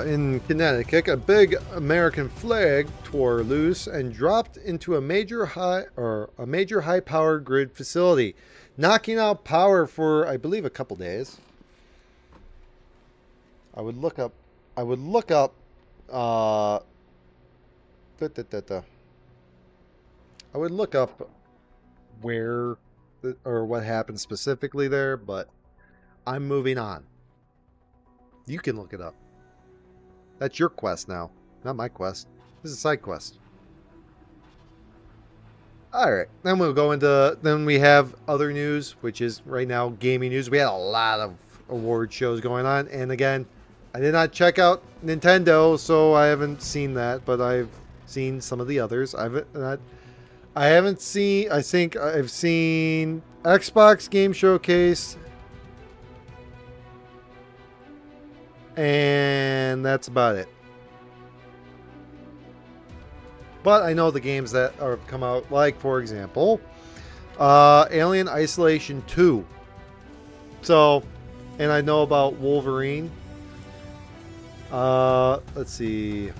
In Connecticut, a big American flag tore loose and dropped into a major high-powered grid facility, knocking out power for, I believe, a couple days. I would look up where or what happened specifically there, but I'm moving on. You can look it up. That's your quest now, not my quest. This is a side quest. Alright, then we'll go into, then we have other news, which is right now gaming news. We had a lot of award shows going on, and again, I did not check out Nintendo, so I haven't seen that, but I've seen some of the others. I think I've seen Xbox Game Showcase, and that's about it. But I know the games that have come out, like, for example, Alien Isolation 2. So, and I know about Wolverine. Let's see. I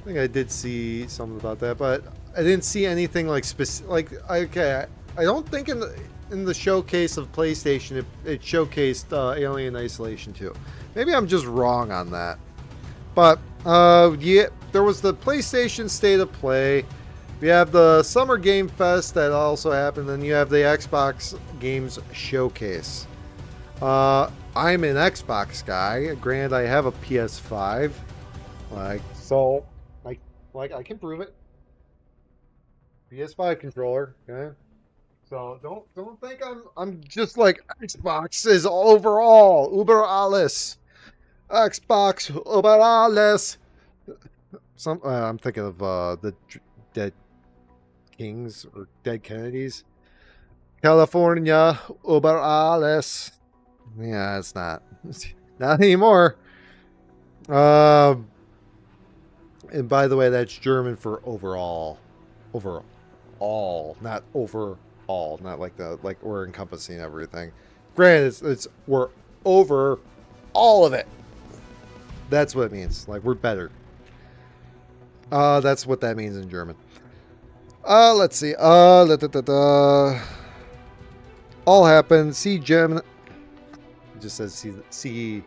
think I did see something about that, but I didn't see anything like specific. Like, okay, I don't think in the showcase of PlayStation it showcased Alien Isolation 2. Maybe I'm just wrong on that. But yeah, there was the PlayStation State of Play. We have the Summer Game Fest that also happened, and you have the Xbox Games Showcase. I'm an Xbox guy. Granted, I have a PS5. I can prove it. PS5 controller. Okay. So don't think I'm just like Xbox is overall Uber alles. Xbox Uber alles. I'm thinking of the Dead Kings or Dead Kennedys. California Uber alles. Yeah, it's not anymore. And by the way, that's German for overall, not overall, not like we're encompassing everything. Granted, it's we're over all of it. That's what it means. Like, we're better. That's what that means in German. Let's see. All happened. See Gem. It just says see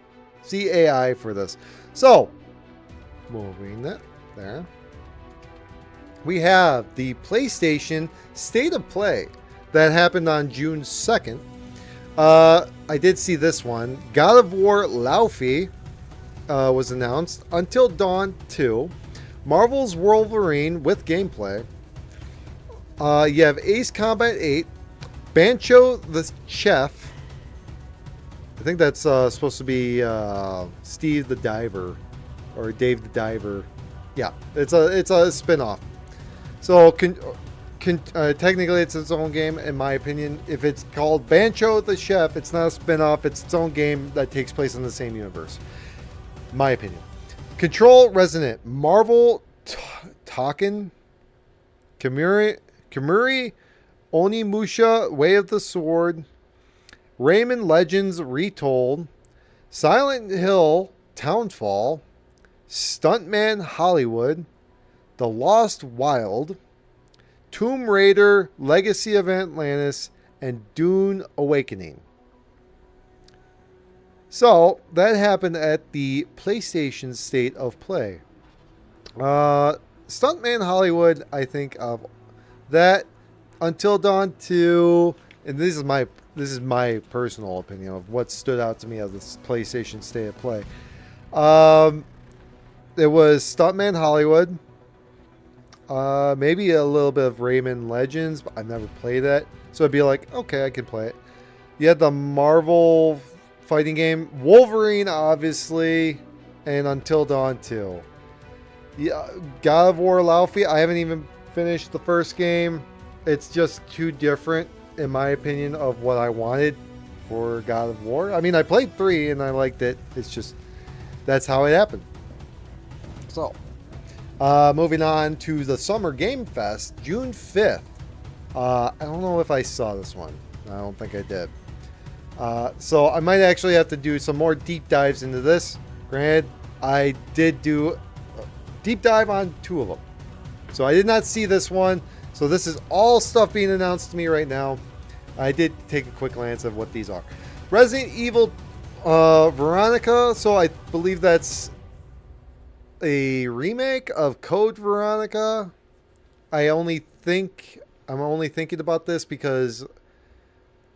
AI for this. So, moving that there. We have the PlayStation State of Play that happened on June 2nd. I did see this one. God of War Laufey was announced. Until Dawn 2. Marvel's Wolverine with gameplay. You have Ace Combat 8. Bancho the Chef. I think that's supposed to be Steve the Diver. Or Dave the Diver. Yeah, it's a spin-off. So, technically, it's its own game, in my opinion. If it's called Bancho the Chef, it's not a spin-off. It's its own game that takes place in the same universe. My opinion. Control Resonant. Marvel Taken. Kamuri Onimusha Way of the Sword. Rayman Legends Retold. Silent Hill Townfall. Stuntman Hollywood. The Lost Wild, Tomb Raider, Legacy of Atlantis, and Dune Awakening. So, that happened at the PlayStation State of Play. Stuntman Hollywood, I think of that. Until Dawn 2, and this is my personal opinion of what stood out to me of this PlayStation State of Play. It was Stuntman Hollywood. Maybe a little bit of Rayman Legends, but I've never played that. So I'd be like, okay, I can play it. You had the Marvel fighting game, Wolverine, obviously, and Until Dawn 2. Yeah, God of War Laufey, I haven't even finished the first game. It's just too different, in my opinion, of what I wanted for God of War. I mean, I played 3 and I liked it. It's just, that's how it happened. So, moving on to the Summer Game Fest, June 5th. I don't know if I saw this one. I don't think I did. So I might actually have to do some more deep dives into this. Granted, I did do a deep dive on 2 of them. So I did not see this one. So this is all stuff being announced to me right now. I did take a quick glance of what these are. Resident Evil Veronica. So I believe that's a remake of Code Veronica. I'm only thinking about this because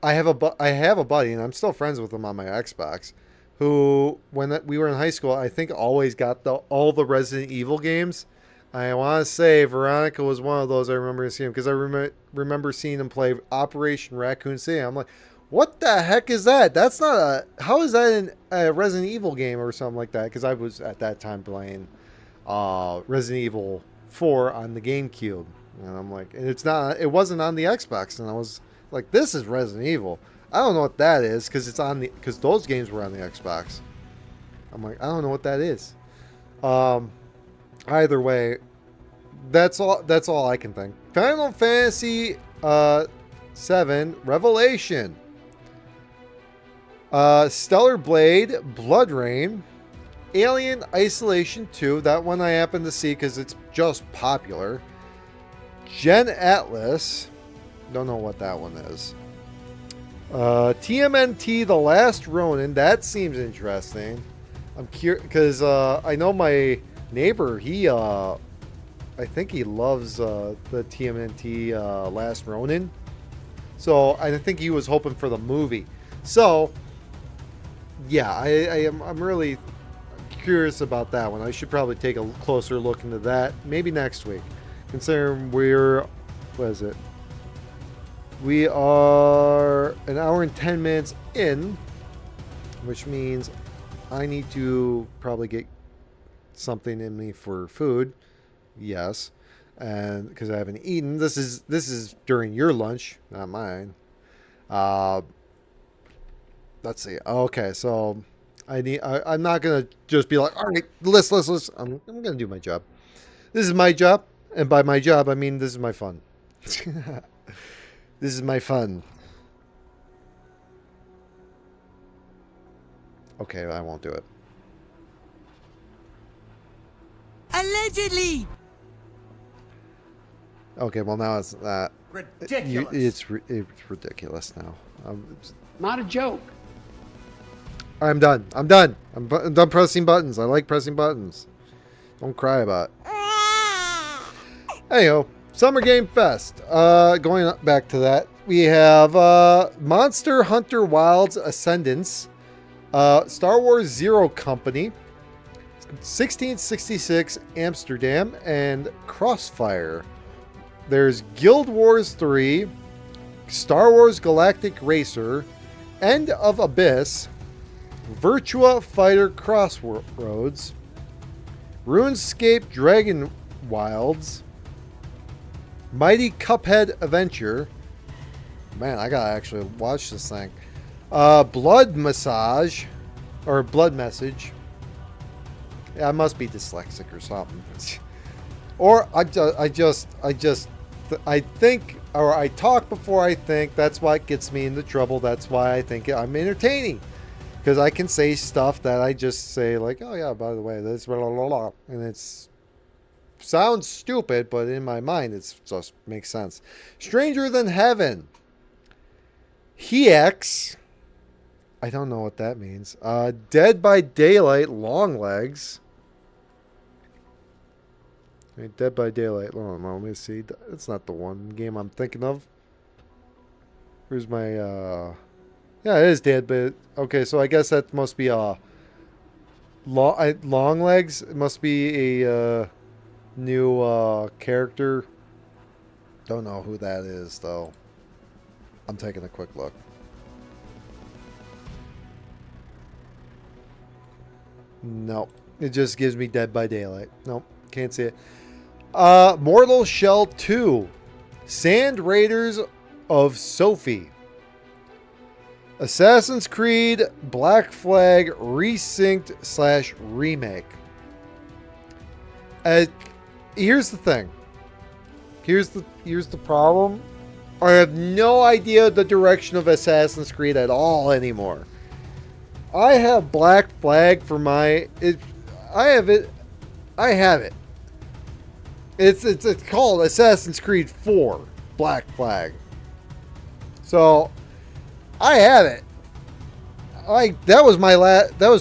I have a buddy, and I'm still friends with him on my Xbox, who, when we were in high school, I think always got all the Resident Evil games. I want to say Veronica was one of those I remember seeing, because I remember seeing him play Operation Raccoon City. I'm like, what the heck is that? That's not how is that in a Resident Evil game or something like that? Because I was at that time playing Resident Evil 4 on the GameCube, and I'm like, and it wasn't on the Xbox, and I was like, this is Resident Evil. I don't know what that is, because those games were on the Xbox. I'm like, I don't know what that is. Either way, that's all I can think. Final Fantasy 7 Revelation. Stellar Blade, Blood Rain, Alien Isolation 2. That one I happen to see because it's just popular. Gen Atlas. Don't know what that one is. TMNT The Last Ronin. That seems interesting. I'm curious because I know my neighbor. I think he loves the TMNT Last Ronin. So I think he was hoping for the movie. So yeah, I'm really curious about that one. I should probably take a closer look into that maybe next week. Considering what is it? We are an hour and 10 minutes in, which means I need to probably get something in me for food. Yes, and because I haven't eaten. This is during your lunch, not mine. Let's see. Okay, so I'm not gonna just be like, all right, list. I'm gonna do my job. This is my job, and by my job I mean this is my fun. This is my fun. Okay, I won't do it. Allegedly. Okay, well now it's not. Ridiculous. It's ridiculous now. Not a joke. I'm done. I'm done. I'm done pressing buttons. I like pressing buttons. Don't cry about it. Anyhow, Summer Game Fest. Going back to that, we have Monster Hunter Wilds Ascendance, Star Wars Zero Company, 1666 Amsterdam, and Crossfire. There's Guild Wars 3, Star Wars Galactic Racer, End of Abyss, Virtua Fighter Crossroads, RuneScape Dragon Wilds, Mighty Cuphead Adventure. Man, I gotta actually watch this thing. Blood Massage, or Blood Message. Yeah, I must be dyslexic or something. Or I think, or I talk before I think. That's what gets me into trouble. That's why I think I'm entertaining. Because I can say stuff that I just say like, oh yeah, by the way, this blah, blah, blah, blah. And it's sounds stupid, but in my mind, it just makes sense. Stranger Than Heaven. Hex. I don't know what that means. Dead by Daylight Long Legs. Dead by Daylight. Oh, let me see. That's not the one game I'm thinking of. Where's my... Yeah, it is Dead, but... Okay, so I guess that must be a... Long Legs? It must be a new character. Don't know who that is, though. I'm taking a quick look. Nope. It just gives me Dead by Daylight. Nope. Can't see it. Mortal Shell 2. Sand Raiders of Sophie. Assassin's Creed Black Flag Resynced / Remake. Here's the thing. Here's the problem. I have no idea the direction of Assassin's Creed at all anymore. I have Black Flag for my... I have it. It's called Assassin's Creed 4 Black Flag. So I have it. That was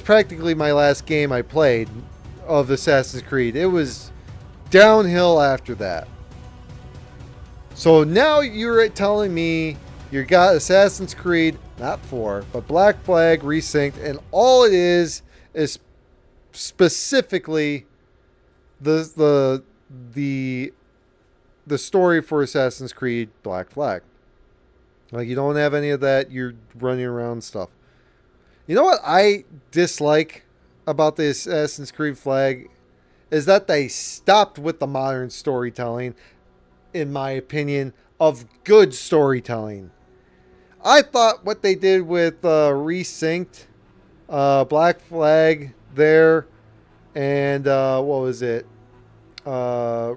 practically my last game I played of Assassin's Creed. It was downhill after that. So now you're telling me you got Assassin's Creed, not 4, but Black Flag Resynced, and all it is specifically the story for Assassin's Creed Black Flag. Like, you don't have any of that. You're running around stuff. You know what I dislike about the Assassin's Creed Flag is that they stopped with the modern storytelling, in my opinion, of good storytelling. I thought what they did with Resynced, Black Flag there, and what was it? I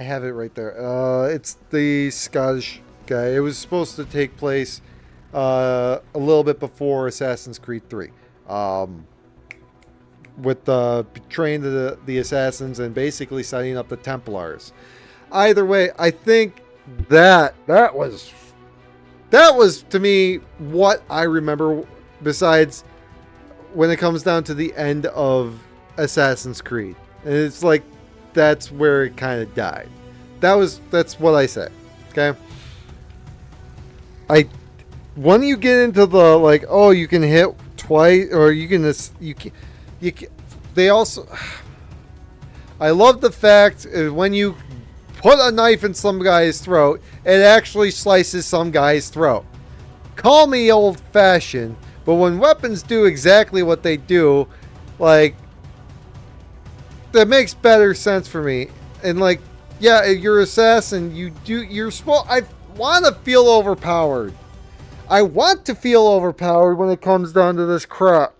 have it right there. It's the Scottish guy. It was supposed to take place a little bit before Assassin's Creed 3. With betraying the assassins and basically setting up the Templars. Either way, I think that was to me what I remember, besides when it comes down to the end of Assassin's Creed. And it's like that's where it kind of died. That's what I say. Okay? When you get into the like, oh, you can hit twice, or you can they also, I love the fact when you put a knife in some guy's throat, it actually slices some guy's throat. Call me old-fashioned, but when weapons do exactly what they do, like, that makes better sense for me. And like, yeah, you're an assassin. I want to feel overpowered. I want to feel overpowered when it comes down to this crap.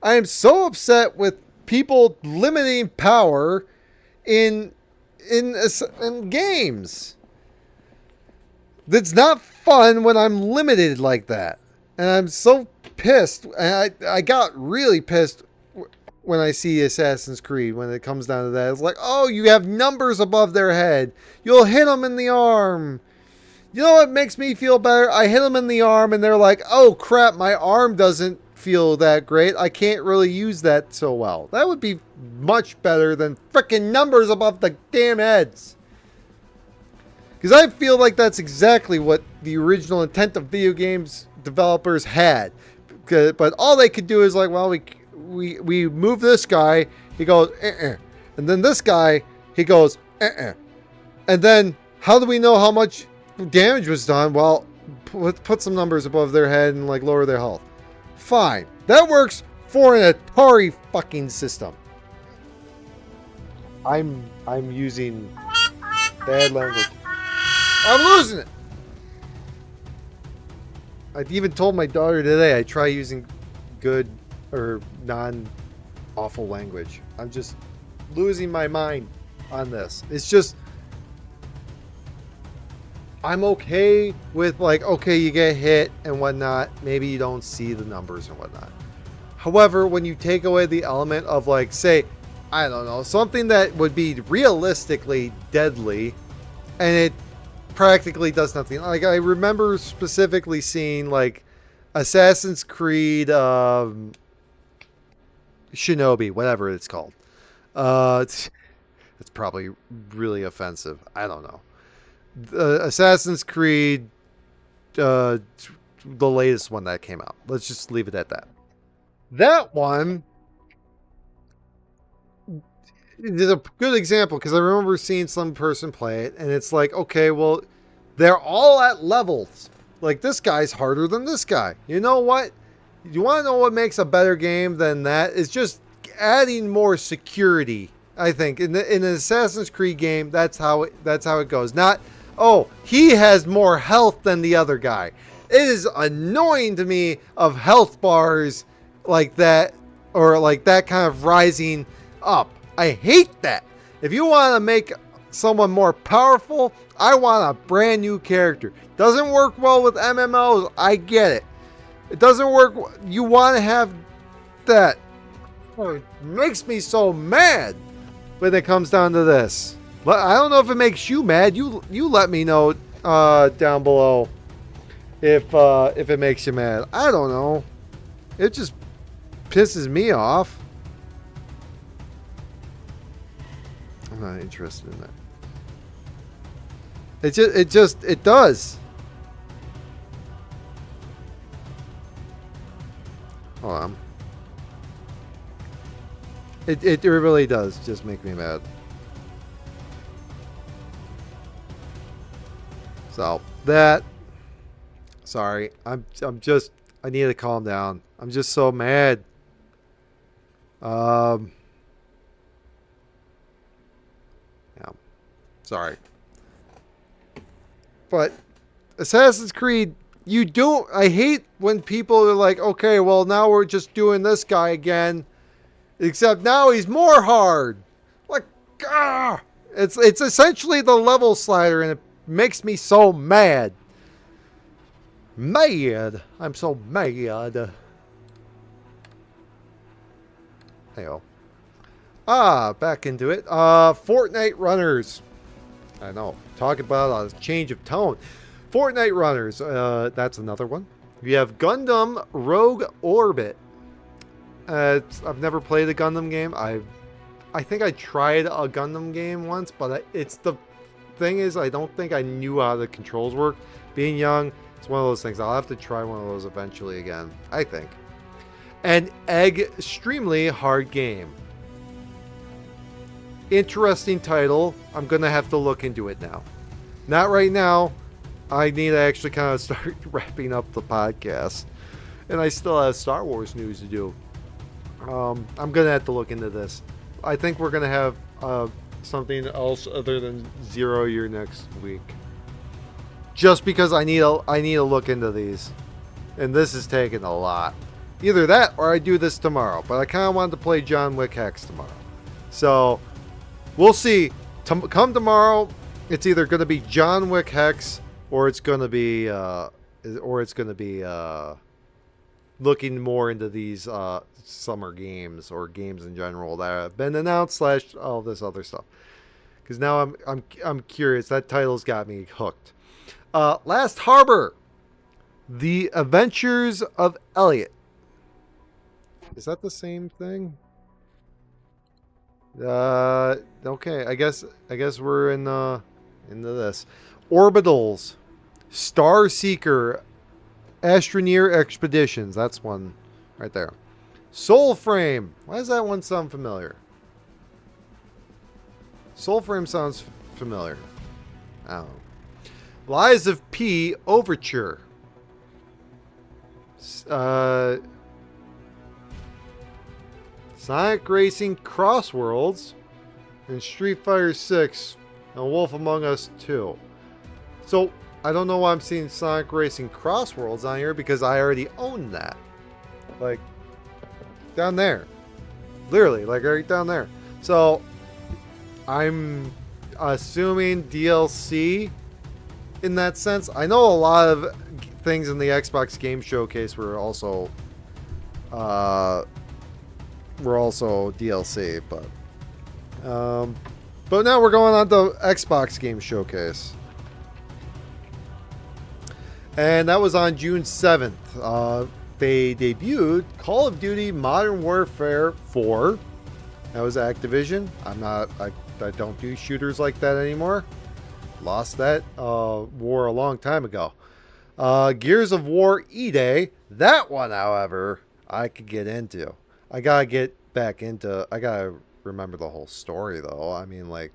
I am so upset with people limiting power in games. That's not fun when I'm limited like that. And I'm so pissed. And I got really pissed when I see Assassin's Creed, when it comes down to that. It's like, oh, you have numbers above their head. You'll hit them in the arm. You know what makes me feel better? I hit them in the arm and they're like, oh crap, my arm doesn't feel that great. I can't really use that so well. That would be much better than freaking numbers above the damn heads. Because I feel like that's exactly what the original intent of video games developers had. But all they could do is like, well, we move this guy, he goes, and then this guy, he goes, and then how do we know how much damage was done? Well, put some numbers above their head and like lower their health. Fine, that works for an Atari fucking system. I'm using bad language. I'm losing it. I even told my daughter today I try using good or non-awful language. I'm just losing my mind on this. It's just, I'm okay with like, okay, you get hit and whatnot. Maybe you don't see the numbers and whatnot. However, when you take away the element of like, say, I don't know, something that would be realistically deadly and it practically does nothing. Like I remember specifically seeing like Assassin's Creed Shinobi, whatever it's called. It's probably really offensive. I don't know. Assassin's Creed, the latest one that came out. Let's just leave it at that. That one is a good example because I remember seeing some person play it, and it's like, okay, well, they're all at levels. Like, this guy's harder than this guy. You know what? You want to know what makes a better game than that? It's just adding more security. I think in an Assassin's Creed game, that's how it goes. Not, oh, he has more health than the other guy. It is annoying to me of health bars like that, or like that kind of rising up. I hate that. If you want to make someone more powerful, I want a brand new character. Doesn't work well with MMOs. I get it. It doesn't work. You want to have that. Oh, it makes me so mad when it comes down to this. But I don't know if it makes you mad. You let me know down below if it makes you mad. I don't know. It just pisses me off. I'm not interested in that. It does. Hold on. It really does just make me mad. So that. Sorry, I need to calm down. I'm just so mad. Yeah. Sorry. But Assassin's Creed, I hate when people are like, okay, well, now we're just doing this guy again, except now he's more hard. Like, it's essentially the level slider, and it makes me so mad. I'm so mad. There you go. Back into it. Fortnite Runners. I know. Talk about a change of tone. Fortnite Runners. That's another one. We have Gundam Rogue Orbit. I've never played a Gundam game. I think I tried a Gundam game once, but it's the thing is I don't think I knew how the controls work. Being young, it's one of those things. I'll have to try one of those eventually again, I think. An extremely hard game. Interesting title. I'm going to have to look into it now. Not right now. I need to actually kind of start wrapping up the podcast. And I still have Star Wars news to do. I'm going to have to look into this. I think we're going to have something else other than Zero Year next week. Just because I need to look into these. And this is taking a lot. Either that or I do this tomorrow. But I kind of wanted to play John Wick Hex tomorrow. So we'll see. Come tomorrow, it's either going to be John Wick Hex or it's going to be looking more into these summer games or games in general that have been announced / all this other stuff. Because now I'm curious. That title's got me hooked. Last Harbor, The Adventures of Elliot. Is that the same thing? Okay. I guess we're into this. Orbitals, Star Seeker, Astroneer Expeditions. That's one right there. Soulframe. Why does that one sound familiar? Soulframe sounds familiar. I don't know. Lies of P Overture. Sonic Racing Crossworlds, and Street Fighter 6, and Wolf Among Us 2. So, I don't know why I'm seeing Sonic Racing Crossworlds on here, because I already own that. Like, down there. Literally, like right down there. So, I'm assuming DLC in that sense. I know a lot of things in the Xbox Game Showcase were also DLC, but now we're going on to Xbox Game Showcase, and that was on June 7th. They debuted Call of Duty Modern Warfare 4. That was Activision. I don't do shooters like that anymore. Lost that war a long time ago. Gears of War E-Day. That one, however, I could get into. I gotta get back into. I gotta remember the whole story, though. I mean, like,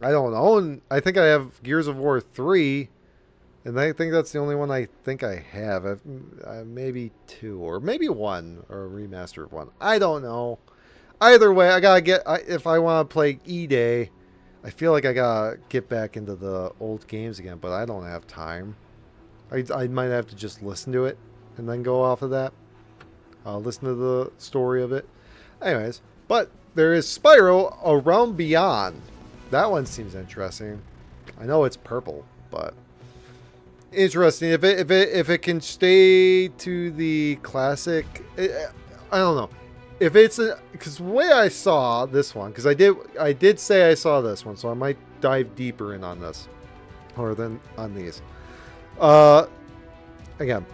I don't own. I think I have Gears of War 3, and I think that's the only one I think I have. Maybe 2, or maybe 1, or a remastered one. I don't know. Either way, I gotta get. If I want to play E-Day, I feel like I gotta get back into the old games again, but I don't have time. I might have to just listen to it and then go off of that. Listen to the story of it. Anyways, but there is Spyro A Realm Beyond. That one seems interesting. I know it's purple, but interesting. If it can stay to the classic, I don't know. If it's because the way I saw this one, because I did say I saw this one, so I might dive deeper in on this, or then on these. Again,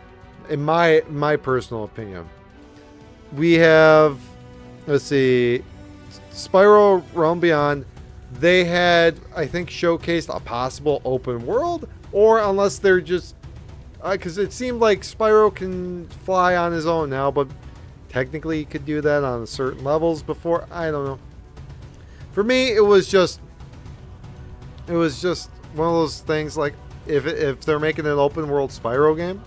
in my personal opinion, we have, let's see, Spyro Realm Beyond. They had, I think, showcased a possible open world, or unless they're just, because it seemed like Spyro can fly on his own now, but technically he could do that on certain levels before. I don't know. For me, it was just one of those things. Like, if they're making an open world Spyro game,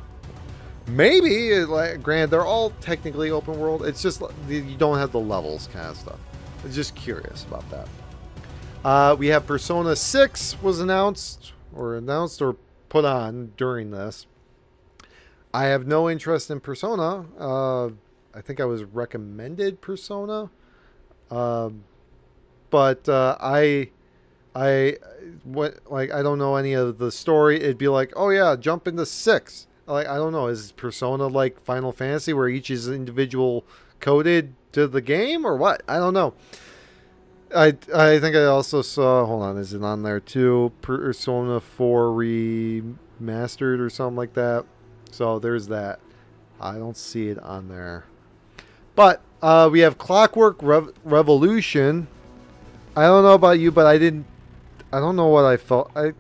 maybe, like, granted, they're all technically open world. It's just you don't have the levels kind of stuff. I'm just curious about that. We have Persona 6 was announced or put on during this. I have no interest in Persona. I think I was recommended Persona. But I don't know any of the story. It'd be like, oh yeah, jump into 6. Like, I don't know. Is Persona like Final Fantasy where each is individual coded to the game or what? I don't know. I think I also saw, hold on, is it on there too? Persona 4 Remastered or something like that. So there's that. I don't see it on there. But we have Clockwork Revolution. I don't know about you, but I don't know what I felt. I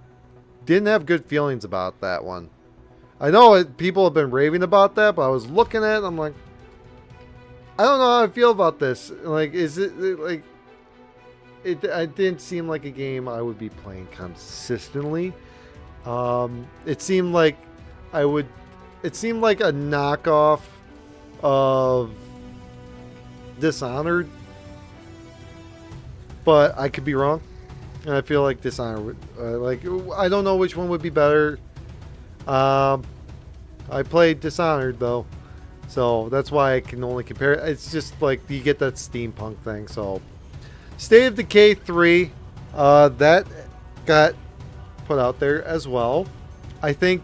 didn't have good feelings about that one. I know people have been raving about that, but I was looking at it, I'm like, I don't know how I feel about this. Like, is it like, it didn't seem like a game I would be playing consistently. It seemed like it seemed like a knockoff of Dishonored, but I could be wrong. And I feel like Dishonored would, I don't know which one would be better. I played Dishonored though, so that's why I can only compare. It's just like you get that steampunk thing. So, State of Decay 3, that got put out there as well. I think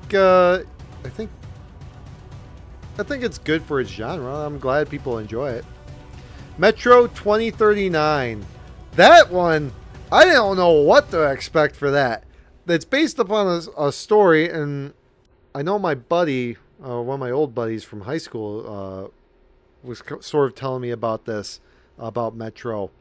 I think it's good for its genre. I'm glad people enjoy it. Metro 2039. That one, I don't know what to expect for that. It's based upon a story, and I know my buddy, one of my old buddies from high school, was sort of telling me about this, about Metro.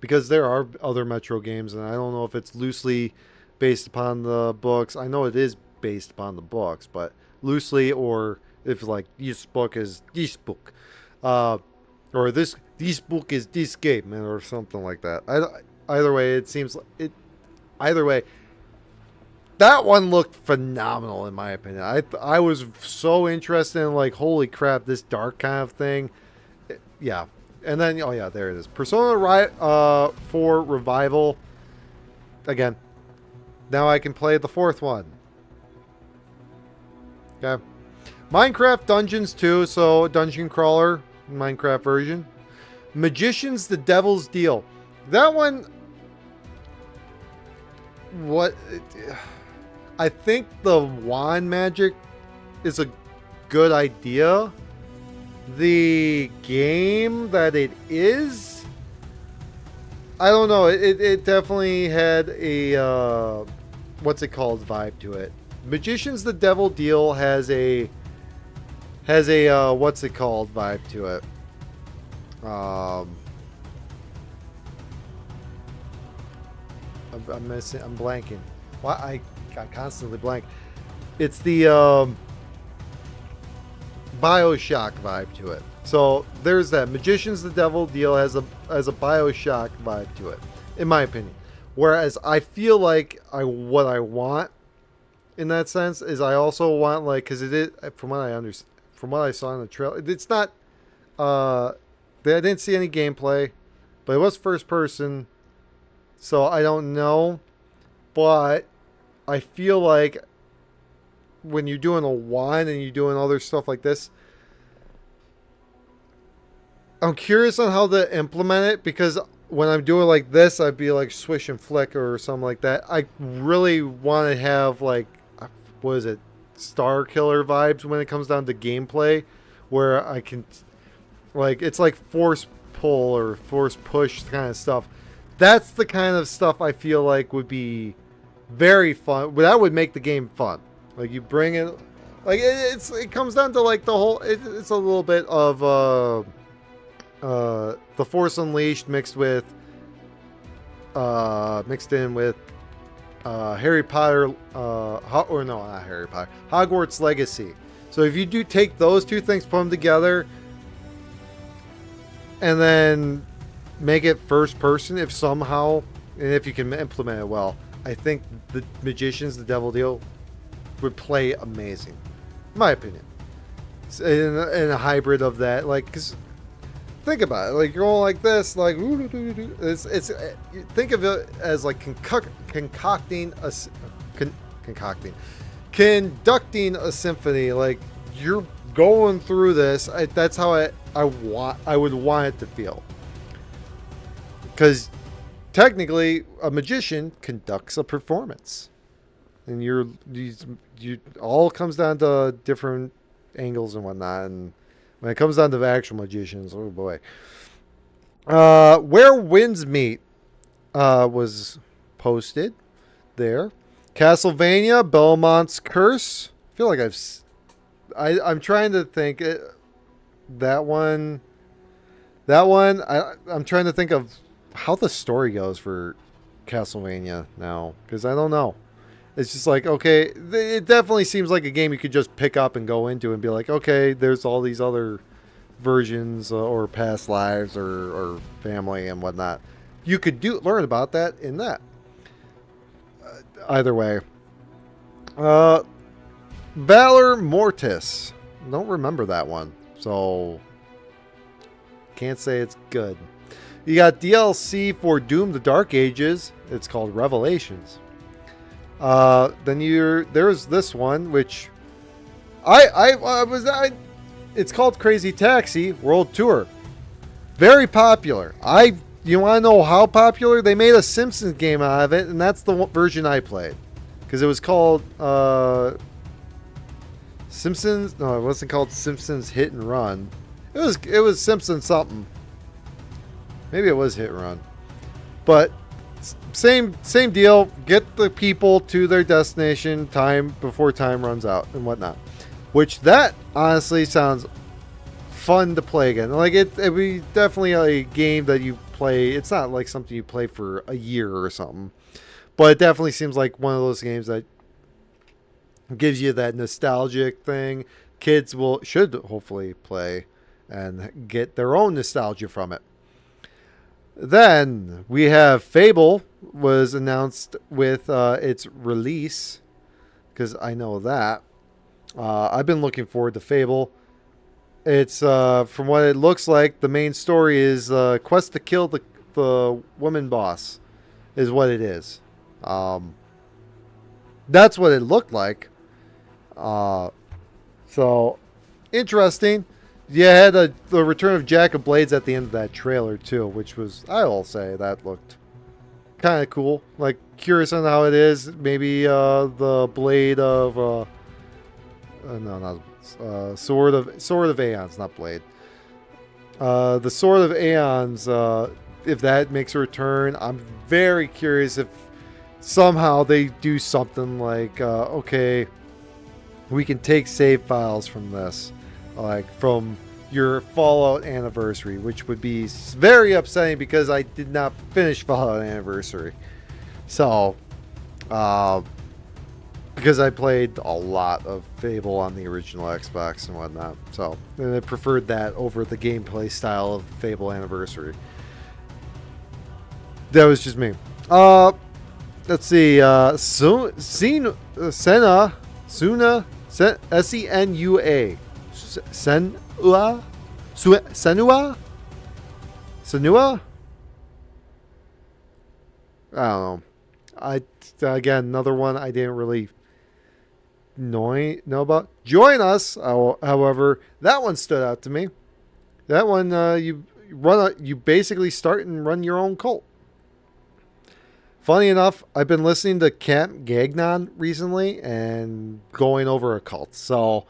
Because there are other Metro games, and I don't know if it's loosely based upon the books. I know it is based upon the books, but loosely, or if like this book is this book, or this book is this game, or something like that. Either way, it seems it. Either way, that one looked phenomenal in my opinion. I was so interested in like, holy crap, this dark kind of thing. Yeah. And then, oh yeah, there it is. Persona 4 Revival. Again, now I can play the fourth one. Okay. Minecraft Dungeons 2, so dungeon crawler, Minecraft version. Magicians the Devil's Deal. That one, I think the wand magic is a good idea. The game that it is, I don't know. It definitely had a what's it called vibe to it. Magicians the Devil Deal has a what's it called vibe to it. I'm blanking. Why I constantly blank. It's the BioShock vibe to it. So there's that. Magicians the Devil Deal has a BioShock vibe to it, in my opinion. Whereas I feel like what I want in that sense is I also want, like, because it is, from what I saw in the trailer, it's not. I didn't see any gameplay, but it was first person, so I don't know. But I feel like when you're doing a wand and you're doing other stuff like this, I'm curious on how to implement it, because when I'm doing like this, I'd be like swish and flick or something like that. I really want to have like, what is it, Star Killer vibes when it comes down to gameplay, where I can, like, it's like force pull or force push kind of stuff. That's the kind of stuff I feel like would be very fun. That would make the game fun. Like, you bring it, like, it comes down to like the whole, it's a little bit of the Force Unleashed mixed in with Harry Potter, or no, not Harry Potter, Hogwarts Legacy. So if you do take those two things, put them together, and then make it first person, if somehow, and if you can implement it well, I think the Magicians, the Devil Deal, would play amazing, in my opinion. In a hybrid of that, like, cause think about it, like, you're going like this, like, it's think of it as like conducting a symphony. Like, you're going through this. That's how I would want it to feel. Because technically, a magician conducts a performance, and you all comes down to different angles and whatnot. And when it comes down to the actual magicians, oh boy. Where Winds Meet was posted there. Castlevania, Belmont's Curse. I feel like I'm trying to think. That one. I'm trying to think of how the story goes for Castlevania now, because I don't know. It's just like, okay, it definitely seems like a game you could just pick up and go into and be like, okay, there's all these other versions or past lives or family and whatnot. You could learn about that in that. Either way. Valor Mortis. Don't remember that one, so can't say it's good. You got DLC for Doom: The Dark Ages. It's called Revelations. Then there's this one, which it's called Crazy Taxi World Tour. Very popular. You want to know how popular? They made a Simpsons game out of it, and that's the version I played, because it was called Simpsons. No, it wasn't called Simpsons Hit and Run. It was Simpsons something. Maybe it was Hit and Run, but same deal. Get the people to their destination time before time runs out and whatnot. Which that honestly sounds fun to play again. Like it'd be definitely a game that you play. It's not like something you play for a year or something, but it definitely seems like one of those games that gives you that nostalgic thing. Kids should hopefully play and get their own nostalgia from it. Then we have Fable was announced with its release, because I know that. I've been looking forward to Fable. It's from what it looks like, the main story is quest to kill the woman boss, is what it is. That's what it looked like. So interesting. You had the return of Jack of Blades at the end of that trailer too, which was, I will say, that looked kind of cool. Like, curious on how it is. Maybe the blade of Sword of Aeons, not blade. The Sword of Aeons, if that makes a return, I'm very curious if somehow they do something like, okay, we can take save files from this, like from your Fallout Anniversary, which would be very upsetting because I did not finish Fallout Anniversary. So, because I played a lot of Fable on the original Xbox and whatnot, so and I preferred that over the gameplay style of Fable Anniversary. That was just me. Let's see. Senua. S-E-N-U-A. Senua? Senua? I don't know. Again, another one I didn't really know about. Join Us, however, that one stood out to me. That one, you basically start and run your own cult. Funny enough, I've been listening to Camp Gagnon recently and going over a cult. So,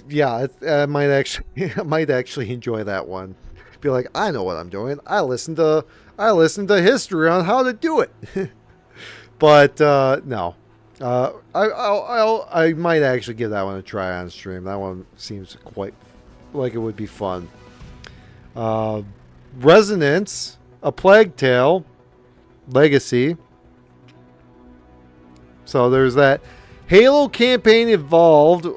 yeah, I might actually enjoy that one. Be like, I know what I'm doing. I listened to history on how to do it. But no, I might actually give that one a try on stream. That one seems quite like it would be fun. Resonance, A Plague Tale. Legacy. So there's that. Halo campaign Evolved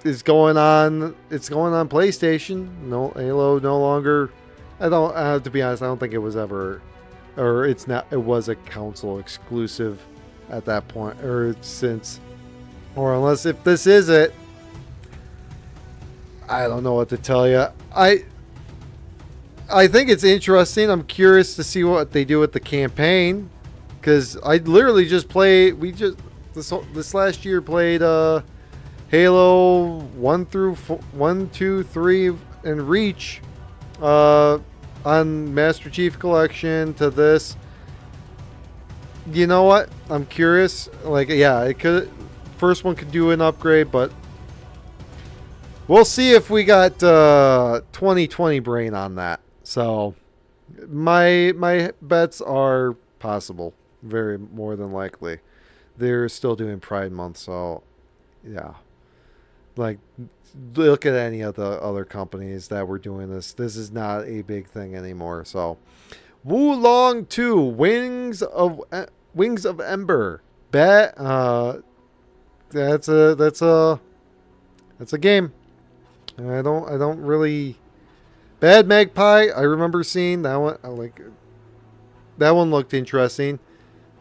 is going on. It's going on PlayStation. No, Halo no longer. To be honest, I don't think it was ever, or it's not. It was a console exclusive at that point, or unless if this is it. I don't know what to tell you. I think it's interesting. I'm curious to see what they do with the campaign, because I literally just played. This last year played Halo 1 through 1, 2, 3, and Reach on Master Chief Collection to this. You know what? I'm curious. Like, yeah, it could. First one could do an upgrade, but we'll see if we got 2020 brain on that. So, my bets are possible, very more than likely. They're still doing Pride Month, so yeah. Like, look at any of the other companies that were doing this. This is not a big thing anymore. So, Wo Long 2, Wings of Ember. That's a game. I don't really. Bad Magpie, I remember seeing that one. That one looked interesting.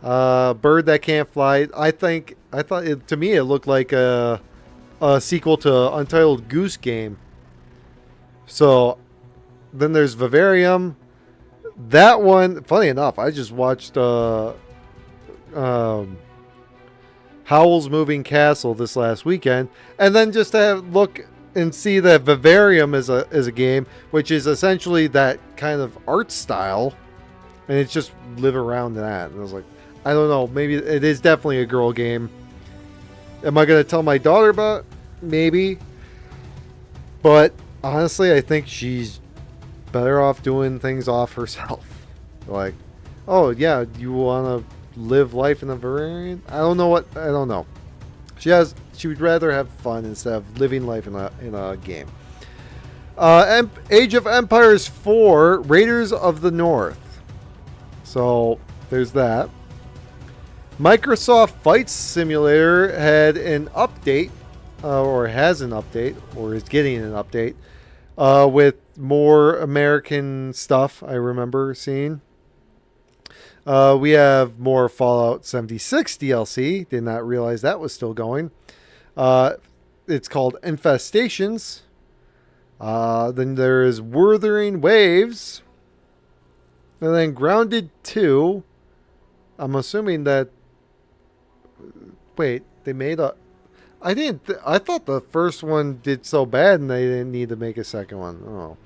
Bird That Can't Fly. To me it looked like a sequel to Untitled Goose Game. So then there's Vivarium. That one, funny enough, I just watched Howl's Moving Castle this last weekend, and then just to look and see that Vivarium is a game which is essentially that kind of art style, and it's just live around that. And I was like, I don't know, maybe it is definitely a girl game. Am I going to tell my daughter about it? Maybe. But honestly, I think she's better off doing things off herself. Like, oh yeah, you want to live life in a Valerian? I don't know. She would rather have fun instead of living life in a game. Age of Empires 4, Raiders of the North. So there's that. Microsoft Flight Simulator had an update, or has an update, or is getting an update, with more American stuff I remember seeing. We have more Fallout 76 DLC. Did not realize that was still going. It's called Infestations. Then there is Wuthering Waves. And then Grounded 2. I'm assuming that... Wait, they made a... I thought the first one did so bad and they didn't need to make a second one. Oh.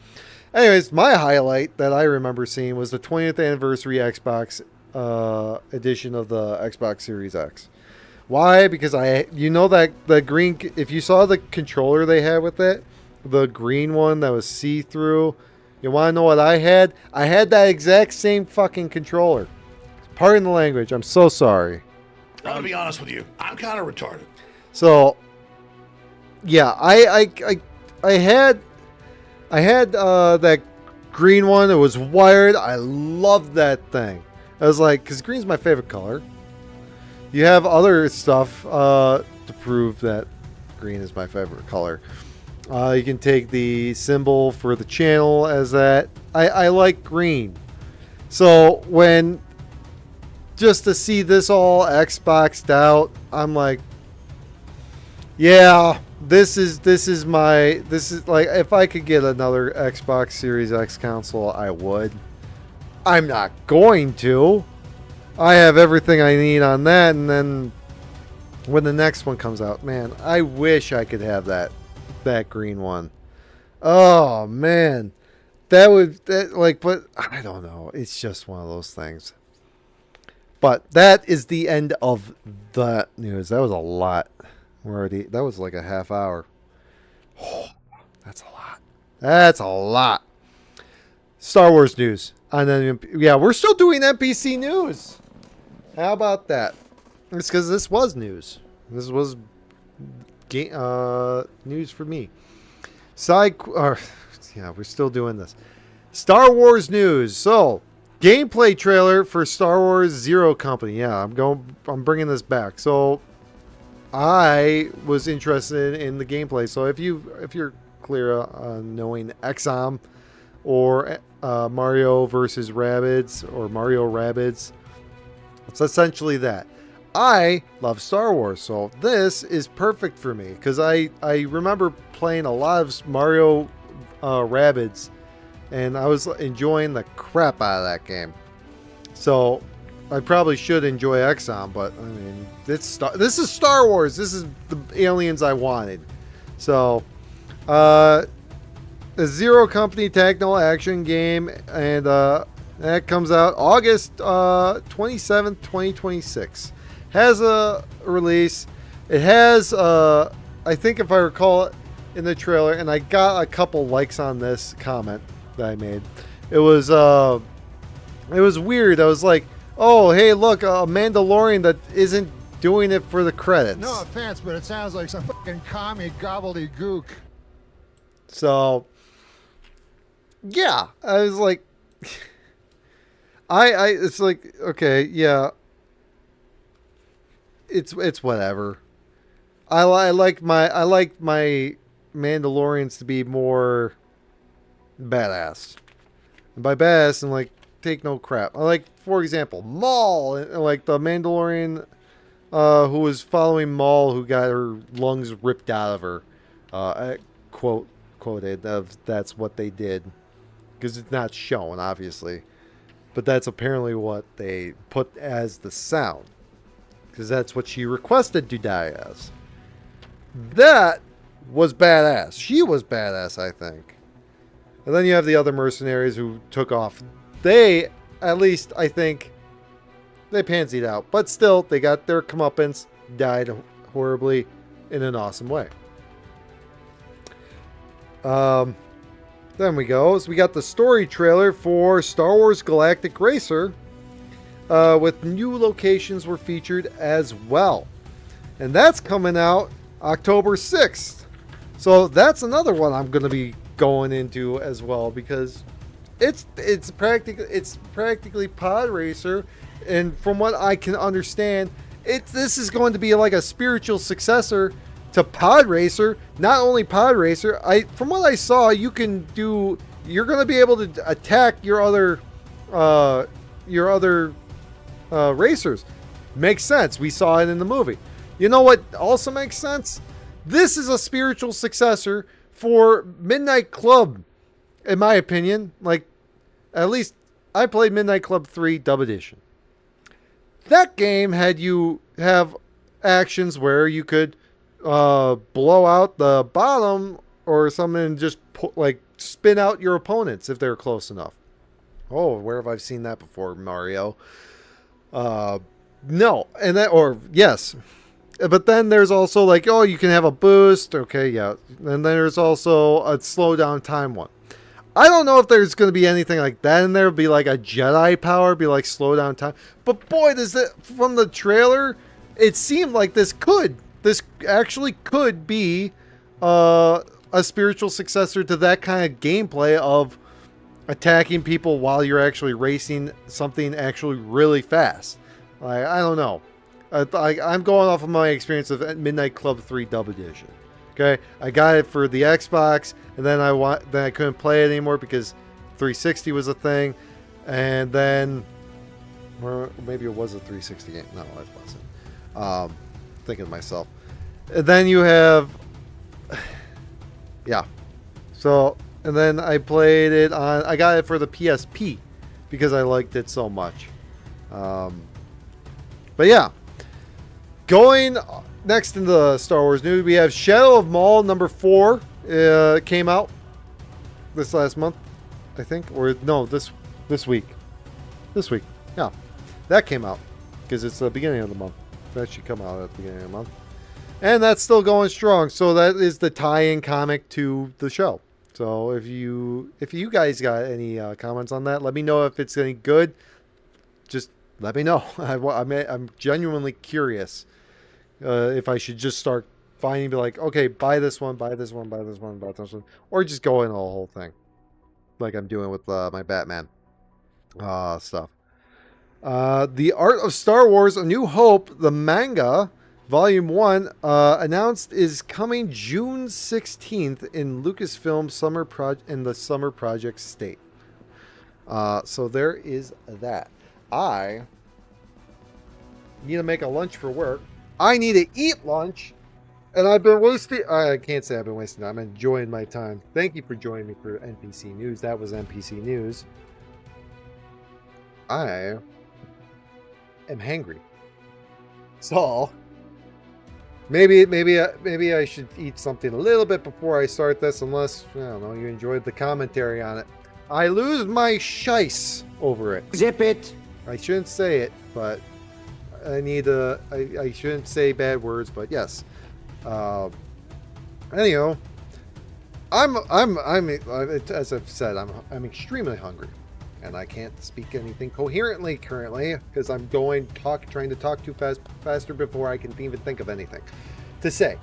Anyways, my highlight that I remember seeing was the 20th anniversary Xbox edition of the Xbox Series X. Why? Because that the green, if you saw the controller they had with it, the green one that was see-through, you want to know what I had? I had that exact same fucking controller. Pardon the language. I'm so sorry. I'm gonna be honest with you. I'm kind of retarded. So, yeah, I had that green one. It was wired. I loved that thing. I was like, because green's my favorite color. You have other stuff to prove that green is my favorite color. You can take the symbol for the channel as that. I like green. So when just to see this all Xboxed out, I'm like, yeah, this is like, if I could get another Xbox Series X console, I would. I'm not going to. I have everything I need on that, and then when the next one comes out, man, I wish I could have that green one. Oh man, but I don't know. It's just one of those things. But that is the end of the news. That was a lot. That was like a half hour. Oh, that's a lot. That's a lot. Star Wars news. And then, yeah, we're still doing NPC news. How about that? It's because this was news. This was news for me. Yeah, we're still doing this. Star Wars news. So, gameplay trailer for Star Wars Zero Company. Yeah, I'm bringing this back. So, I was interested in the gameplay. So, if you're clear on knowing XCOM or Mario versus Rabbids or Mario Rabbids, it's essentially that. I love Star Wars, so this is perfect for me because I remember playing a lot of Mario Rabbids, and I was enjoying the crap out of that game. So I probably should enjoy XCOM, but I mean, this is Star Wars. This is the aliens I wanted. So, a Zero Company Techno action game, and that comes out August 27th, 2026. Has a release. It has, I think if I recall it in the trailer, and I got a couple likes on this comment that I made. It was weird. I was like, oh, hey, look, a Mandalorian that isn't doing it for the credits. No offense, but it sounds like some fucking commie gobbledygook. So, yeah, I was like, it's like, okay, yeah, it's whatever. I like my Mandalorians to be more badass. And by badass, I'm like, take no crap. I like, for example, Maul, like the Mandalorian who was following Maul, who got her lungs ripped out of her. Quoted that's what they did, because it's not shown, obviously, but that's apparently what they put as the sound, because that's what she requested to die as. That was badass. She was badass, I think. And then you have the other mercenaries who took off. They, at least, I think, they pansied out. But still, they got their comeuppance, died horribly in an awesome way. Then we go. So we got the story trailer for Star Wars Galactic Racer, with new locations were featured as well. And that's coming out October 6th. So that's another one I'm going to be going into as well, because it's practically Pod Racer, and from what I can understand, this is going to be like a spiritual successor to Pod Racer. Not only Pod Racer, from what I saw, you're going to be able to attack your other racers. Makes sense. We saw it in the movie. You know what also makes sense? This is a spiritual successor for Midnight Club, in my opinion. Like, at least I played Midnight Club 3 Dub Edition. That game had you have actions where you could blow out the bottom or something and just spin out your opponents if they're close enough. Oh, where have I seen that before, Mario? No. And that, or yes. But then there's also you can have a boost. Okay, yeah. And then there's also a slow down time one. I don't know if there's going to be anything like that in there. It'd be like a Jedi power, be like slow down time. But boy, from the trailer, it seemed like this actually could be a spiritual successor to that kind of gameplay of attacking people while you're actually racing something actually really fast. I don't know. I'm going off of my experience of Midnight Club 3 Dub Edition. Okay, I got it for the Xbox, and then I couldn't play it anymore because 360 was a thing, and then, or maybe it was a 360 game. No, it wasn't. Thinking to myself. And then you have, yeah. So, and then I played it on. I got it for the PSP because I liked it so much. But yeah. Going next in the Star Wars news, we have Shadow of Maul number 4 came out this last month, I think, or no, this week. This week, yeah, that came out because it's the beginning of the month. That should come out at the beginning of the month, and that's still going strong. So that is the tie-in comic to the show. So if you guys got any comments on that, let me know if it's any good. Just let me know. I'm genuinely curious. If I should just start finding, be like, okay, buy this one, buy this one, buy this one, buy this one, or just go in the whole thing, like I'm doing with my Batman stuff. The Art of Star Wars: A New Hope, the manga, Volume 1, announced is coming June 16th in Lucasfilm in the Summer Project State. So there is that. I need to make a lunch for work. I need to eat lunch, and I've been wasting. I can't say I've been wasting time. I'm enjoying my time. Thank you for joining me for NPC News. That was NPC News. I am hangry, so maybe I should eat something a little bit before I start this. Unless I don't know, you enjoyed the commentary on it. I lose my shice over it. Zip it. I shouldn't say it, but. I shouldn't say bad words, but yes. Anyhow, I'm as I've said, I'm extremely hungry, and I can't speak anything coherently currently because I'm trying to talk too faster before I can even think of anything to say.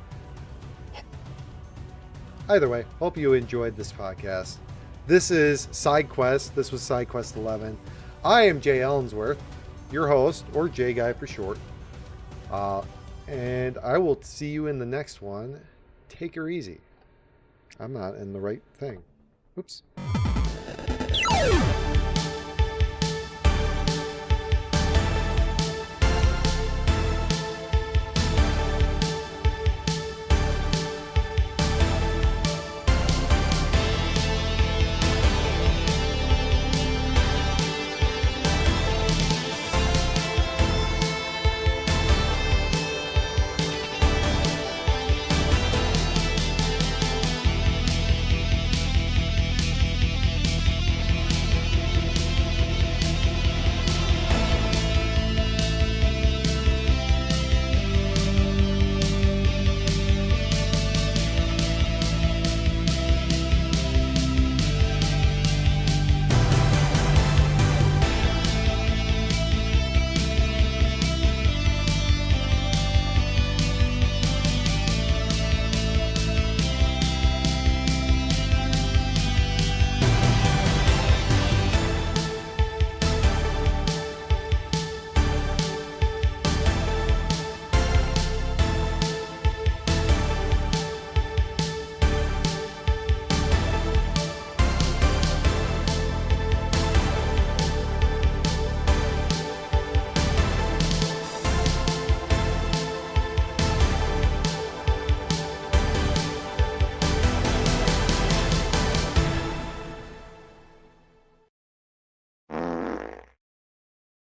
Either way, hope you enjoyed this podcast. This is SideQuest. This was SideQuest 11. I am Jay Ellensworth, your host, or J Guy for short. And I will see you in the next one. Take her easy. I'm not in the right thing. Oops.